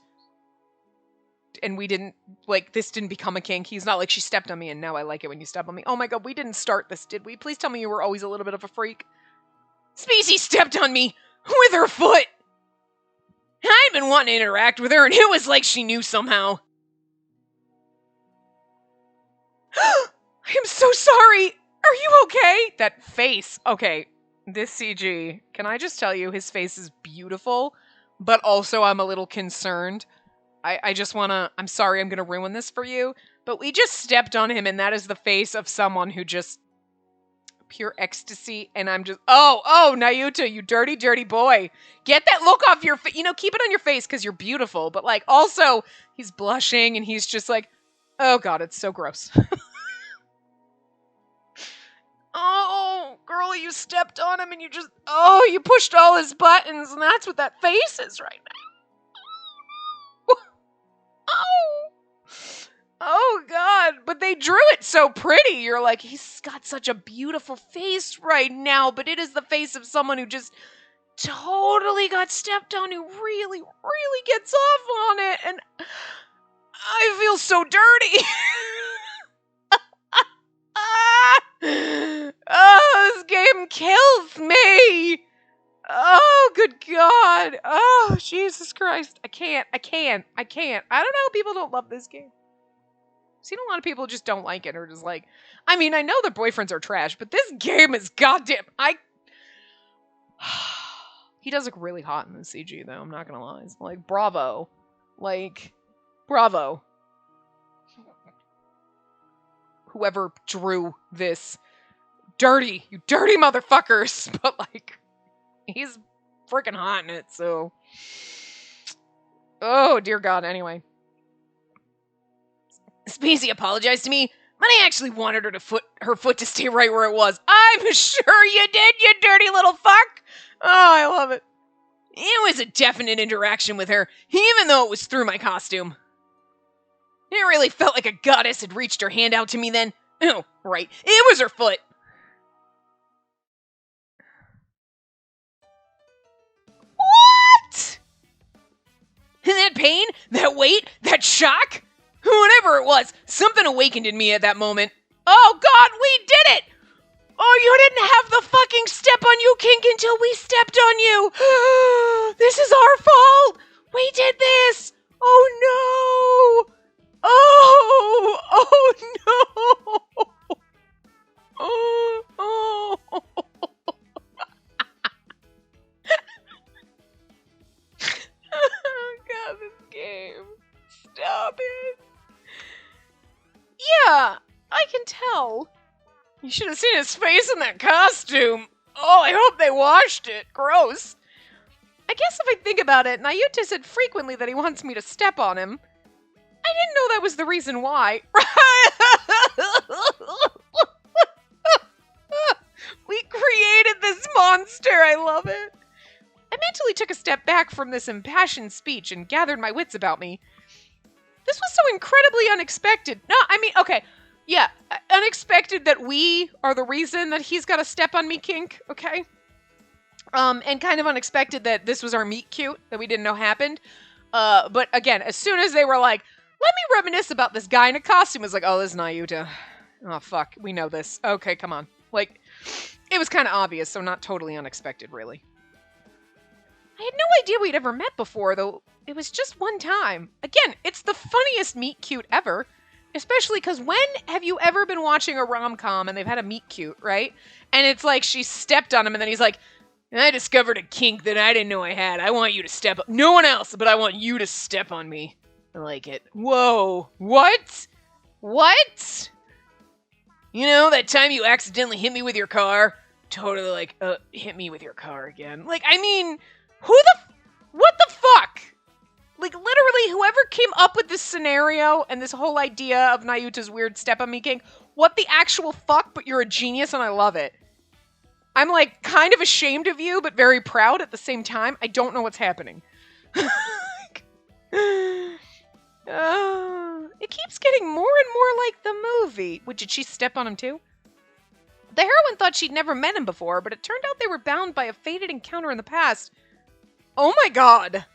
like, this didn't become a kink. He's not like, she stepped on me, and now I like it when you step on me. Oh my God, we didn't start this, did we? Please tell me you were always a little bit of a freak. Spacey stepped on me with her foot. I'd been wanting to interact with her, and it was like she knew somehow. I am so sorry. Are you okay? That face. Okay, this CG. Can I just tell you, his face is beautiful, but also I'm a little concerned. I just want to... I'm sorry I'm going to ruin this for you, but we just stepped on him, and that is the face of someone who just... Pure ecstasy, and I'm just... Oh, Nayuta, you dirty, dirty boy. Get that look off your face. You know, keep it on your face because you're beautiful, but, like, also, he's blushing, and he's just like, oh, God, it's so gross. Oh, girl, you stepped on him, and you just... Oh, you pushed all his buttons, and that's what that face is right now. Oh! Oh, God, but they drew it so pretty. You're like, he's got such a beautiful face right now, but it is the face of someone who just totally got stepped on, who really, really gets off on it, and I feel so dirty. Oh, this game kills me. Oh, good God. Oh, Jesus Christ. I can't. I don't know how people don't love this game. I've seen a lot of people just don't like it, or just like, I mean, I know their boyfriends are trash, but this game is goddamn, he does look really hot in the CG, though, I'm not gonna lie. It's like, bravo. Like, bravo. Whoever drew this. Dirty. You dirty motherfuckers. But, like, he's freaking hot in it, so. Oh, dear God, anyway. Spacey apologized to me, but I actually wanted her foot to stay right where it was. I'm sure you did, you dirty little fuck! Oh, I love it. It was a definite interaction with her, even though it was through my costume. It really felt like a goddess had reached her hand out to me then. Oh, right. It was her foot. What? That pain? That weight? That shock? Whatever it was, something awakened in me at that moment. Oh, God, we did it! Oh, you didn't have the fucking step on you kink until we stepped on you! This is our fault! We did this! Oh, no! Oh no! Oh. Oh, God, this game. Stop it. Yeah, I can tell. You should have seen his face in that costume. Oh, I hope they washed it. Gross. I guess if I think about it, Nayuta said frequently that he wants me to step on him. I didn't know that was the reason why. We created this monster. I love it. I mentally took a step back from this impassioned speech and gathered my wits about me. This was so incredibly unexpected. No, I mean, okay. Yeah, unexpected that we are the reason that he's got a step on me kink, okay? And kind of unexpected that this was our meet cute that we didn't know happened. But again, as soon as they were like, let me reminisce about this guy in a costume, it's like, oh, this is Nayuta. Oh, fuck, we know this. Okay, come on. Like, it was kind of obvious, so not totally unexpected, really. I had no idea we'd ever met before, though it was just one time. Again, it's the funniest meet cute ever. Especially because when have you ever been watching a rom-com and they've had a meet cute, right? And it's like she stepped on him and then he's like, I discovered a kink that I didn't know I had. I want you to step up. No one else, but I want you to step on me. I like it. Whoa. What? What? You know, that time you accidentally hit me with your car? Totally like, hit me with your car again. Like, I mean, what the fuck? Like, literally, whoever came up with this scenario and this whole idea of Nayuta's weird step-on-me king, what the actual fuck, but you're a genius and I love it. I'm, like, kind of ashamed of you, but very proud at the same time. I don't know what's happening. It keeps getting more and more like the movie. Wait, did she step on him too? The heroine thought she'd never met him before, but it turned out they were bound by a fated encounter in the past. Oh my god.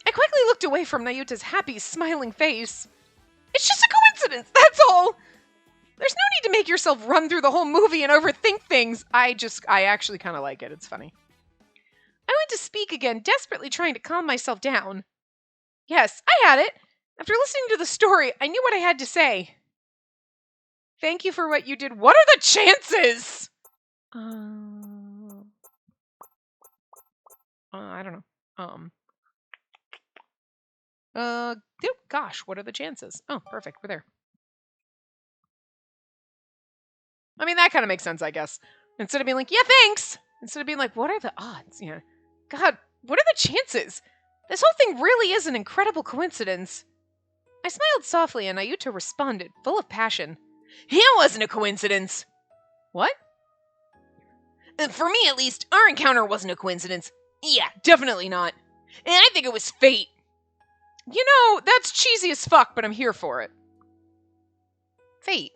I quickly looked away from Nayuta's happy, smiling face. It's just a coincidence, that's all. There's no need to make yourself run through the whole movie and overthink things. I actually kind of like it. It's funny. I went to speak again, desperately trying to calm myself down. Yes, I had it. After listening to the story, I knew what I had to say. Thank you for what you did. What are the chances? I don't know. Gosh, what are the chances? Oh, perfect. We're there. I mean, that kind of makes sense, I guess. Instead of being like, yeah, thanks. Instead of being like, what are the odds? Yeah. God, what are the chances? This whole thing really is an incredible coincidence. I smiled softly and Nayuta responded, full of passion. It wasn't a coincidence. What? For me, at least, our encounter wasn't a coincidence. Yeah, definitely not. And I think it was fate. You know, that's cheesy as fuck, but I'm here for it. Fate.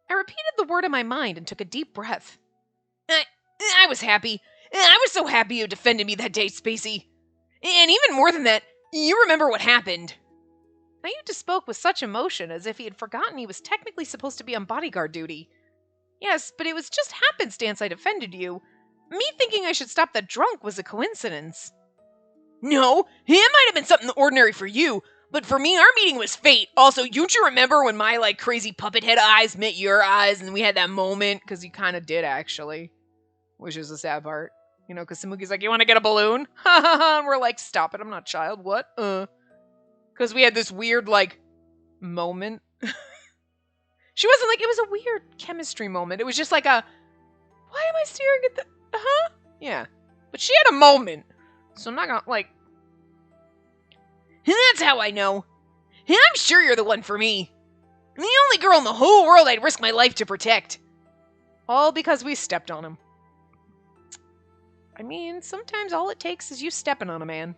I repeated the word in my mind and took a deep breath. I was happy. I was so happy you defended me that day, Spacey. And even more than that, you remember what happened. Nayuta spoke with such emotion as if he had forgotten he was technically supposed to be on bodyguard duty. Yes, but it was just happenstance I defended you. Me thinking I should stop that drunk was a coincidence. No, it might have been something ordinary for you, but for me, our meeting was fate. Also, don't you remember when my, like, crazy puppet head eyes met your eyes and we had that moment? Because you kind of did, actually. Which is the sad part. You know, because Samuki's like, you want to get a balloon? And we're like, stop it, I'm not a child. What? Because we had this weird, like, moment. She wasn't like, it was a weird chemistry moment. It was just like a, why am I staring at the, Yeah. But she had a moment. So I'm not gonna, like. And that's how I know. And I'm sure you're the one for me. The only girl in the whole world I'd risk my life to protect. All because we stepped on him. I mean, sometimes all it takes is you stepping on a man.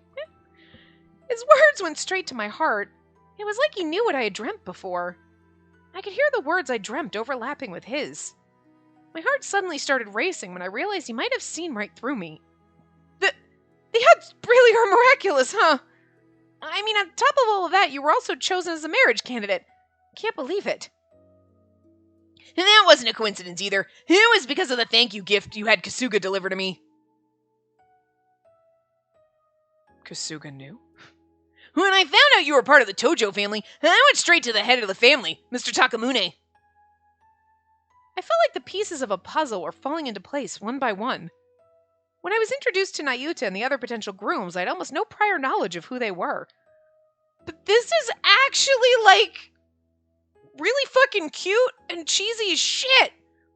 His words went straight to my heart. It was like he knew what I had dreamt before. I could hear the words I dreamt overlapping with his. My heart suddenly started racing when I realized he might have seen right through me. The odds really are miraculous, huh? I mean, on top of all of that, you were also chosen as a marriage candidate. Can't believe it. And that wasn't a coincidence either. It was because of the thank you gift you had Kasuga deliver to me. Kasuga knew? When I found out you were part of the Tojo family, I went straight to the head of the family, Mr. Takamune. I felt like the pieces of a puzzle were falling into place one by one. When I was introduced to Nayuta and the other potential grooms, I had almost no prior knowledge of who they were. But this is actually, like, really fucking cute and cheesy as shit.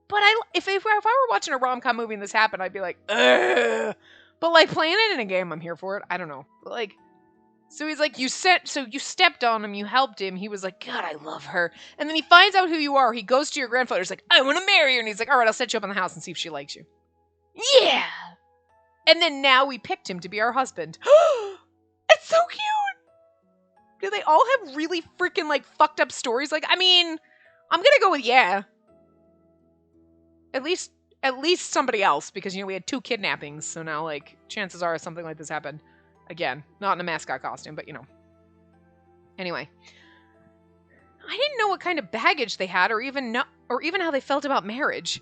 But if I were watching a rom-com movie and this happened, I'd be like, ugh. But, like, playing it in a game, I'm here for it. I don't know. But, like, so he's like, you stepped on him, you helped him. He was like, God, I love her. And then he finds out who you are. He goes to your grandfather. He's like, I want to marry her. And he's like, all right, I'll set you up in the house and see if she likes you. Yeah. And then now we picked him to be our husband. It's so cute. Do they all have really freaking, like, fucked up stories? Like, I mean, I'm gonna go with yeah. At least somebody else, because, you know, we had 2 kidnappings, so now, like, chances are something like this happened. Again, not in a mascot costume, but, you know. Anyway. I didn't know what kind of baggage they had, or even how they felt about marriage.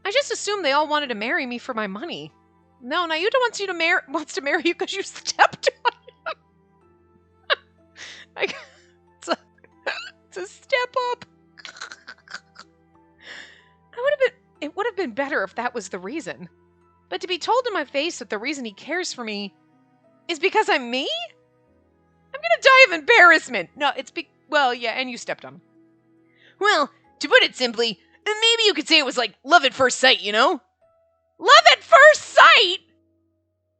I just assumed they all wanted to marry me for my money. No, Nayuta wants to marry you because you stepped on him. Like, it's a step up. It would have been better if that was the reason. But to be told to my face that the reason he cares for me is because I'm me? I'm gonna die of embarrassment. No, well, yeah, and you stepped on him. Well, to put it simply, maybe you could say it was like love at first sight, you know? Love at first sight?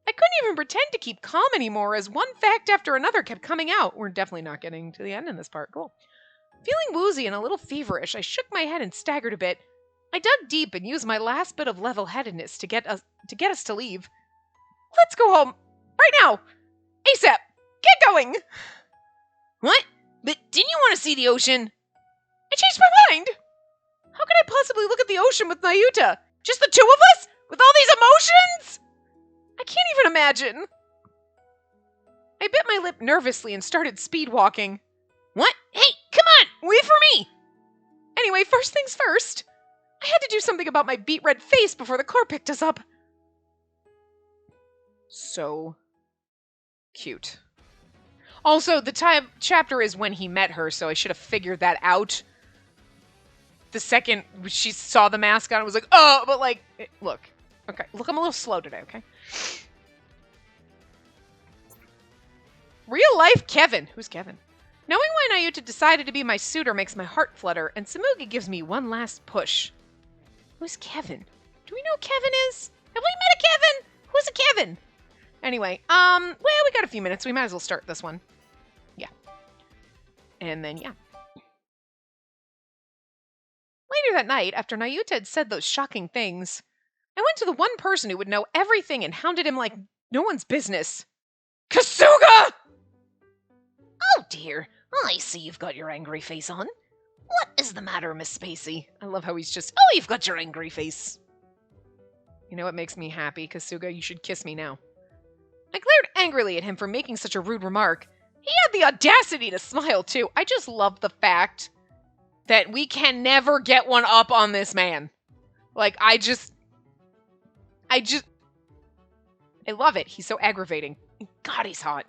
I couldn't even pretend to keep calm anymore as one fact after another kept coming out. We're definitely not getting to the end in this part. Cool. Feeling woozy and a little feverish, I shook my head and staggered a bit. I dug deep and used my last bit of level-headedness to get us to leave. Let's go home. Right now. ASAP. Get going. What? But didn't you want to see the ocean? I changed my mind. How could I possibly look at the ocean with Nayuta? Just the two of us? With all these emotions? I can't even imagine. I bit my lip nervously and started speed walking. What? Hey, come on! Wait for me! Anyway, first things first. I had to do something about my beet red face before the car picked us up. So cute. Also, the chapter is when he met her, so I should have figured that out. The second she saw the mask on, it was like, oh, but like, look. Okay, look, I'm a little slow today, okay? Real life Kevin. Who's Kevin? Knowing why Nayuta decided to be my suitor makes my heart flutter, and Tsumugi gives me one last push. Who's Kevin? Do we know who Kevin is? Have we met a Kevin? Who's a Kevin? Anyway, well, we got a few minutes. We might as well start this one. Yeah. And then, yeah. Later that night, after Nayuta had said those shocking things, I went to the one person who would know everything and hounded him like no one's business. Kasuga! Oh dear, I see you've got your angry face on. What is the matter, Miss Spacey? I love how he's just, oh, you've got your angry face. You know what makes me happy, Kasuga? You should kiss me now. I glared angrily at him for making such a rude remark. He had the audacity to smile, too. I just love the fact that we can never get one up on this man. Like, I love it. He's so aggravating. God, he's hot.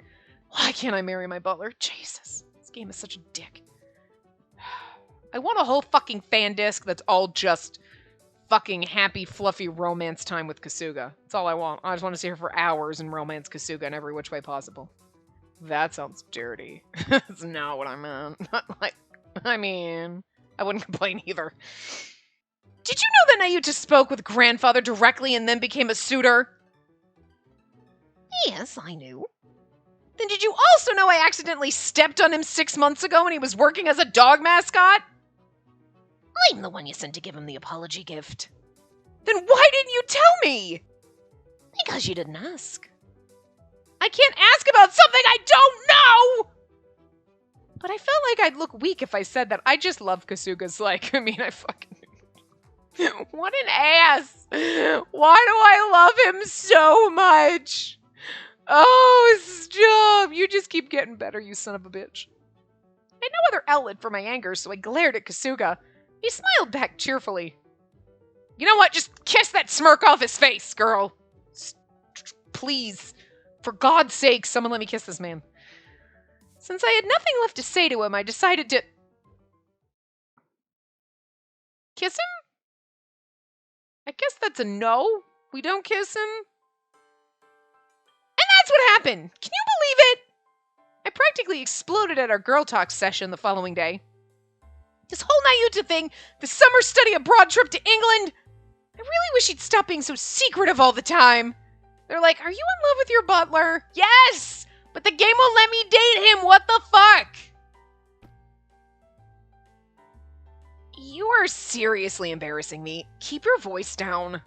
Why can't I marry my butler? Jesus. This game is such a dick. I want a whole fucking fan disc that's all just fucking happy, fluffy romance time with Kasuga. That's all I want. I just want to see her for hours and romance Kasuga in every which way possible. That sounds dirty. That's not what I meant. I mean, I wouldn't complain either. Did you know that Nayuta spoke with grandfather directly and then became a suitor? Yes, I knew. Then did you also know I accidentally stepped on him 6 months ago when he was working as a dog mascot? I'm the one you sent to give him the apology gift. Then why didn't you tell me? Because you didn't ask. I can't ask about something I don't know! But I felt like I'd look weak if I said that. I just love Kasuga's, like, I mean, I fucking... What an ass! Why do I love him so much? Oh, stop! You just keep getting better, you son of a bitch. I had no other outlet for my anger, so I glared at Kasuga. He smiled back cheerfully. You know what? Just kiss that smirk off his face, girl. Please. For God's sake, someone let me kiss this man. Since I had nothing left to say to him, I decided to... Kiss him? I guess that's a no. We don't kiss him. And that's what happened. Can you believe it? I practically exploded at our girl talk session the following day. This whole Nayuta thing, the summer study abroad trip to England, I really wish he'd stop being so secretive all the time. They're like, are you in love with your butler? Yes! But the game won't let me date him. What the fuck? You are seriously embarrassing me. Keep your voice down.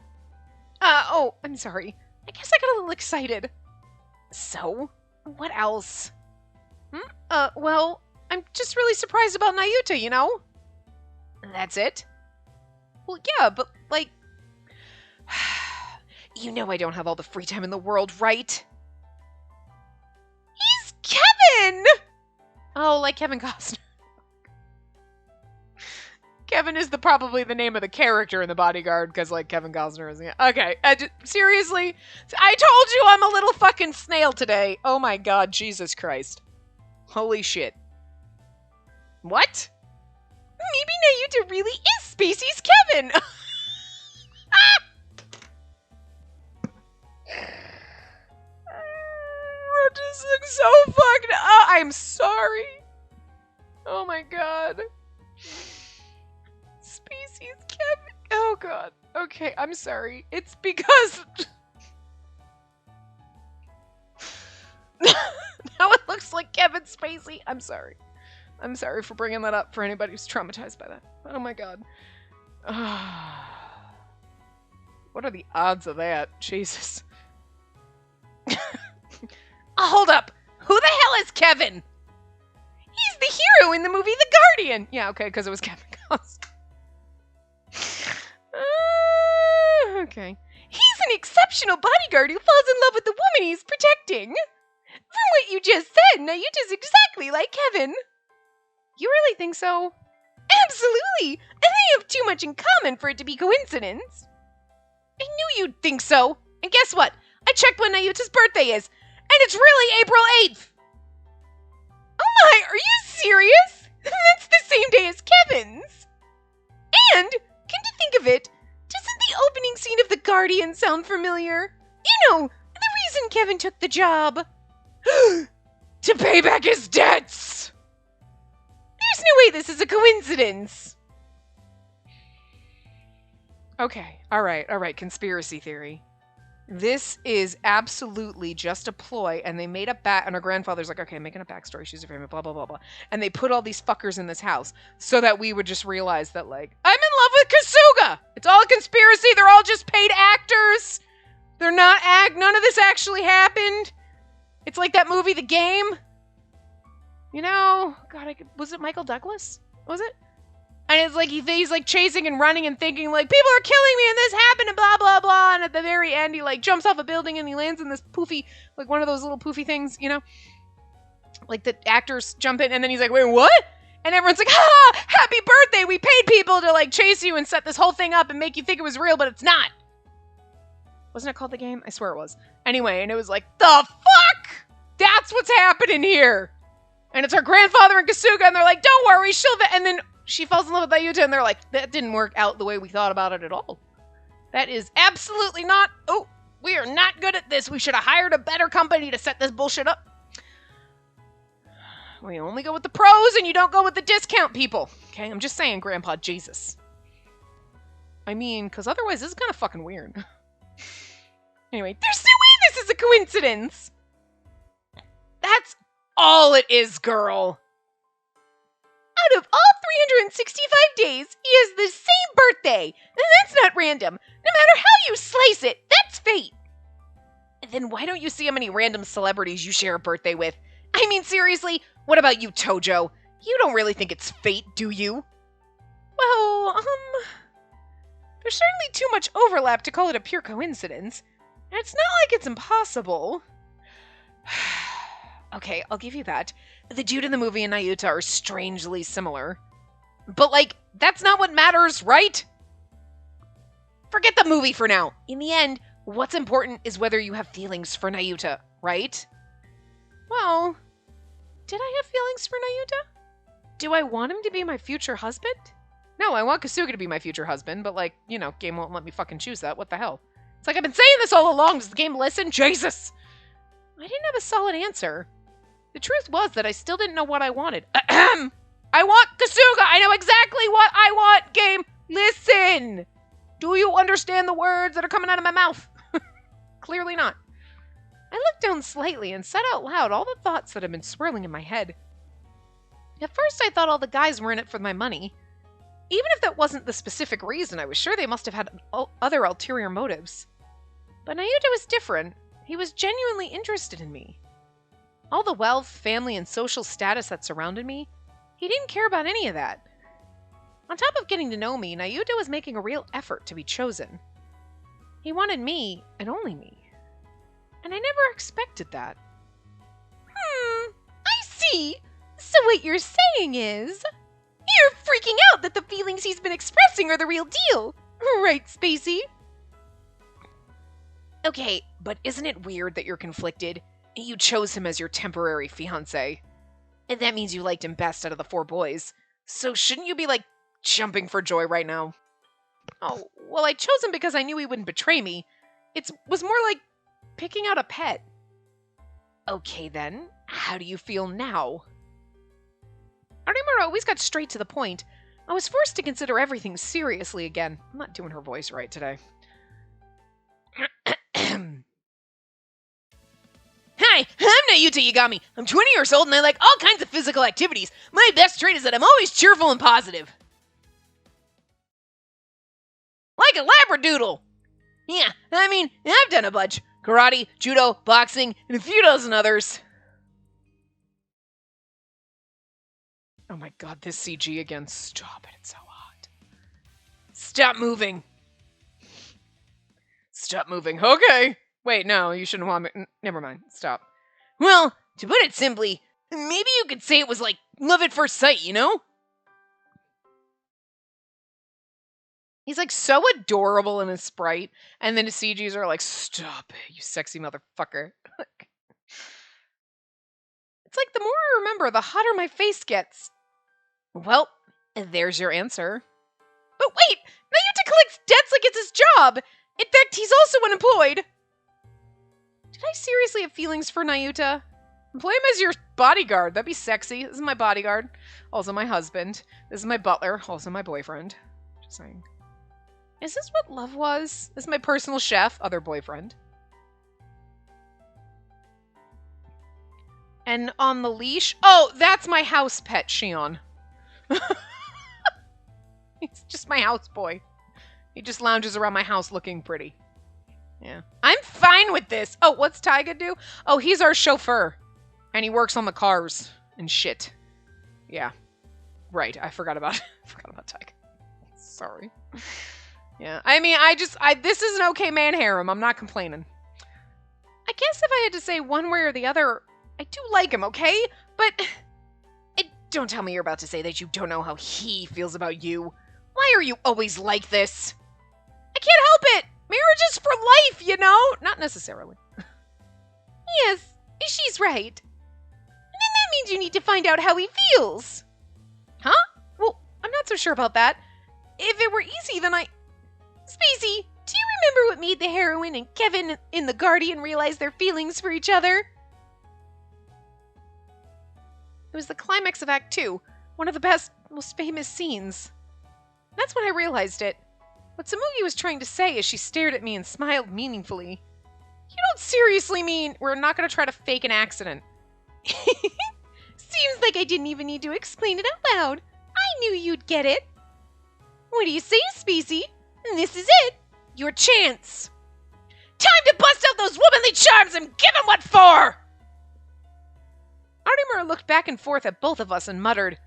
Oh, I'm sorry. I guess I got a little excited. So? What else? Well, I'm just really surprised about Nayuta, you know? That's it? Well, yeah, but, like... You know I don't have all the free time in the world, right? He's Kevin! Oh, like Kevin Costner. Kevin is probably the name of the character in The Bodyguard, because, like, Kevin Costner is... Okay, seriously? I told you I'm a little fucking snail today. Oh my god, Jesus Christ. Holy shit. What? Maybe Nayuta really is Spacey's Kevin! just looks so fucked up. I'm sorry. Oh my god. Spacey's Kevin. Oh god. Okay, I'm sorry. It's because now it looks like Kevin Spacey. I'm sorry. I'm sorry for bringing that up for anybody who's traumatized by that. Oh my god. What are the odds of that? Jesus. Hold up. Who the hell is Kevin? He's the hero in the movie The Guardian. Yeah, okay, because it was Kevin Costner. Okay. He's an exceptional bodyguard who falls in love with the woman he's protecting. From what you just said, Nayuta's exactly like Kevin. You really think so? Absolutely! And they have too much in common for it to be coincidence. I knew you'd think so. And guess what? I checked when Nayuta's birthday is, and it's really April 8th. Oh my, are you serious? That's the same day as Kevin's. And, come to think of it, doesn't the opening scene of The Guardian sound familiar? You know, the reason Kevin took the job. To pay back his debts! There's no way this is a coincidence. Okay, alright, conspiracy theory. This is absolutely just a ploy, and they made a and her grandfather's like, okay, making a backstory, she's a family, blah, blah, blah, blah. And they put all these fuckers in this house so that we would just realize that, like, I'm in love with Kasuga! It's all a conspiracy, they're all just paid actors! They're not none of this actually happened! It's like that movie, The Game. You know, God, was it Michael Douglas? Was it? And it's like he's like chasing and running and thinking like, people are killing me and this happened and blah, blah, blah. And at the very end, he like jumps off a building and he lands in this poofy, like one of those little poofy things, you know? Like the actors jump in and then he's like, wait, what? And everyone's like, ha, happy birthday. We paid people to like chase you and set this whole thing up and make you think it was real, but it's not. Wasn't it called The Game? I swear it was. Anyway, and it was like, the fuck? That's what's happening here. And it's her grandfather and Kasuga, and they're like, don't worry, and then she falls in love with Nayuta, and they're like, that didn't work out the way we thought about it at all. That is absolutely not, we are not good at this. We should have hired a better company to set this bullshit up. We only go with the pros, and you don't go with the discount people. Okay, I'm just saying, Grandpa, Jesus. I mean, because otherwise this is kind of fucking weird. Anyway, there's no way this is a coincidence. That's all it is, girl. Out of all 365 days, he has the same birthday. And that's not random. No matter how you slice it, that's fate. And then why don't you see how many random celebrities you share a birthday with? I mean, seriously, what about you, Tojo? You don't really think it's fate, do you? Well, there's certainly too much overlap to call it a pure coincidence. And it's not like it's impossible. Okay, I'll give you that. The dude in the movie and Nayuta are strangely similar. But, like, that's not what matters, right? Forget the movie for now. In the end, what's important is whether you have feelings for Nayuta, right? Well, did I have feelings for Nayuta? Do I want him to be my future husband? No, I want Kasuga to be my future husband, but, like, you know, game won't let me fucking choose that. What the hell? It's like I've been saying this all along. Does the game listen? Jesus! I didn't have a solid answer. The truth was that I still didn't know what I wanted. Ahem! I want Kasuga! I know exactly what I want, game! Listen! Do you understand the words that are coming out of my mouth? Clearly not. I looked down slightly and said out loud all the thoughts that had been swirling in my head. At first I thought all the guys were in it for my money. Even if that wasn't the specific reason, I was sure they must have had other ulterior motives. But Nayuta was different. He was genuinely interested in me. All the wealth, family, and social status that surrounded me, he didn't care about any of that. On top of getting to know me, Nayuta was making a real effort to be chosen. He wanted me, and only me. And I never expected that. I see. So what you're saying is, you're freaking out that the feelings he's been expressing are the real deal. Right, Spacey? Okay, but isn't it weird that you're conflicted? You chose him as your temporary fiancé. And that means you liked him best out of the 4 boys. So shouldn't you be, like, jumping for joy right now? Oh, well, I chose him because I knew he wouldn't betray me. It was more like picking out a pet. Okay then, how do you feel now? Arimura always got straight to the point. I was forced to consider everything seriously again. I'm not doing her voice right today. Hi, I'm Nayuta Yagami. I'm 20 years old and I like all kinds of physical activities. My best trait is that I'm always cheerful and positive. Like a labradoodle. Yeah, I mean, I've done a bunch. Karate, judo, boxing, and a few dozen others. Oh my god, this CG again. Stop it, it's so hot. Stop moving. Stop moving. Okay. Wait, no, you shouldn't want me. Never mind. Stop. Well, to put it simply, maybe you could say it was like love at first sight, you know? He's like so adorable in his sprite, and then his CGs are like, stop it, you sexy motherfucker. It's like the more I remember, the hotter my face gets. Well, there's your answer. But wait, Nayuta collects debts like it's his job. In fact, he's also unemployed. Did I seriously have feelings for Nayuta? Employ him as your bodyguard. That'd be sexy. This is my bodyguard. Also my husband. This is my butler. Also my boyfriend. Just saying. Is this what love was? This is my personal chef. Other boyfriend. And on the leash. Oh, that's my house pet, Shion. He's just my house boy. He just lounges around my house looking pretty. Yeah. I'm fine with this. Oh, what's Taiga do? Oh, he's our chauffeur. And he works on the cars and shit. Yeah. Right. I forgot about Taiga. Sorry. Yeah. I mean, this is an okay man harem. I'm not complaining. I guess if I had to say one way or the other, I do like him, okay? But don't tell me you're about to say that you don't know how he feels about you. Why are you always like this? I can't help it. Marriage is for life, you know? Not necessarily. Yes, she's right. And then that means you need to find out how he feels. Huh? Well, I'm not so sure about that. If it were easy, then Spacey, do you remember what made the heroine and Kevin in The Guardian realize their feelings for each other? It was the climax of Act 2, one of the best, most famous scenes. That's when I realized it. What Tsumugi was trying to say as she stared at me and smiled meaningfully. You don't seriously mean we're not going to try to fake an accident? Seems like I didn't even need to explain it out loud. I knew you'd get it. What do you say, Spacey? This is it. Your chance. Time to bust out those womanly charms and give him what for! Artemura looked back and forth at both of us and muttered,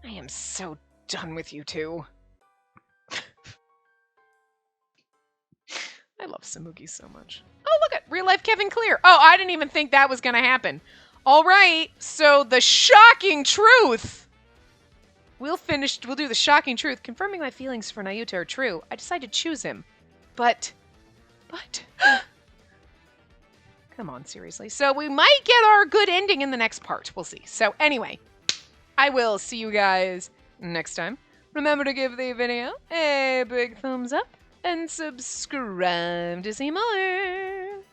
I am so done with you two. I love Tsumugi so much. Oh, look at real life Kevin Clear. Oh, I didn't even think that was going to happen. All right, so the shocking truth. We'll do the shocking truth. Confirming my feelings for Nayuta are true. I decided to choose him. But. Come on, seriously. So we might get our good ending in the next part. We'll see. So anyway, I will see you guys next time. Remember to give the video a big thumbs up and subscribe to see more.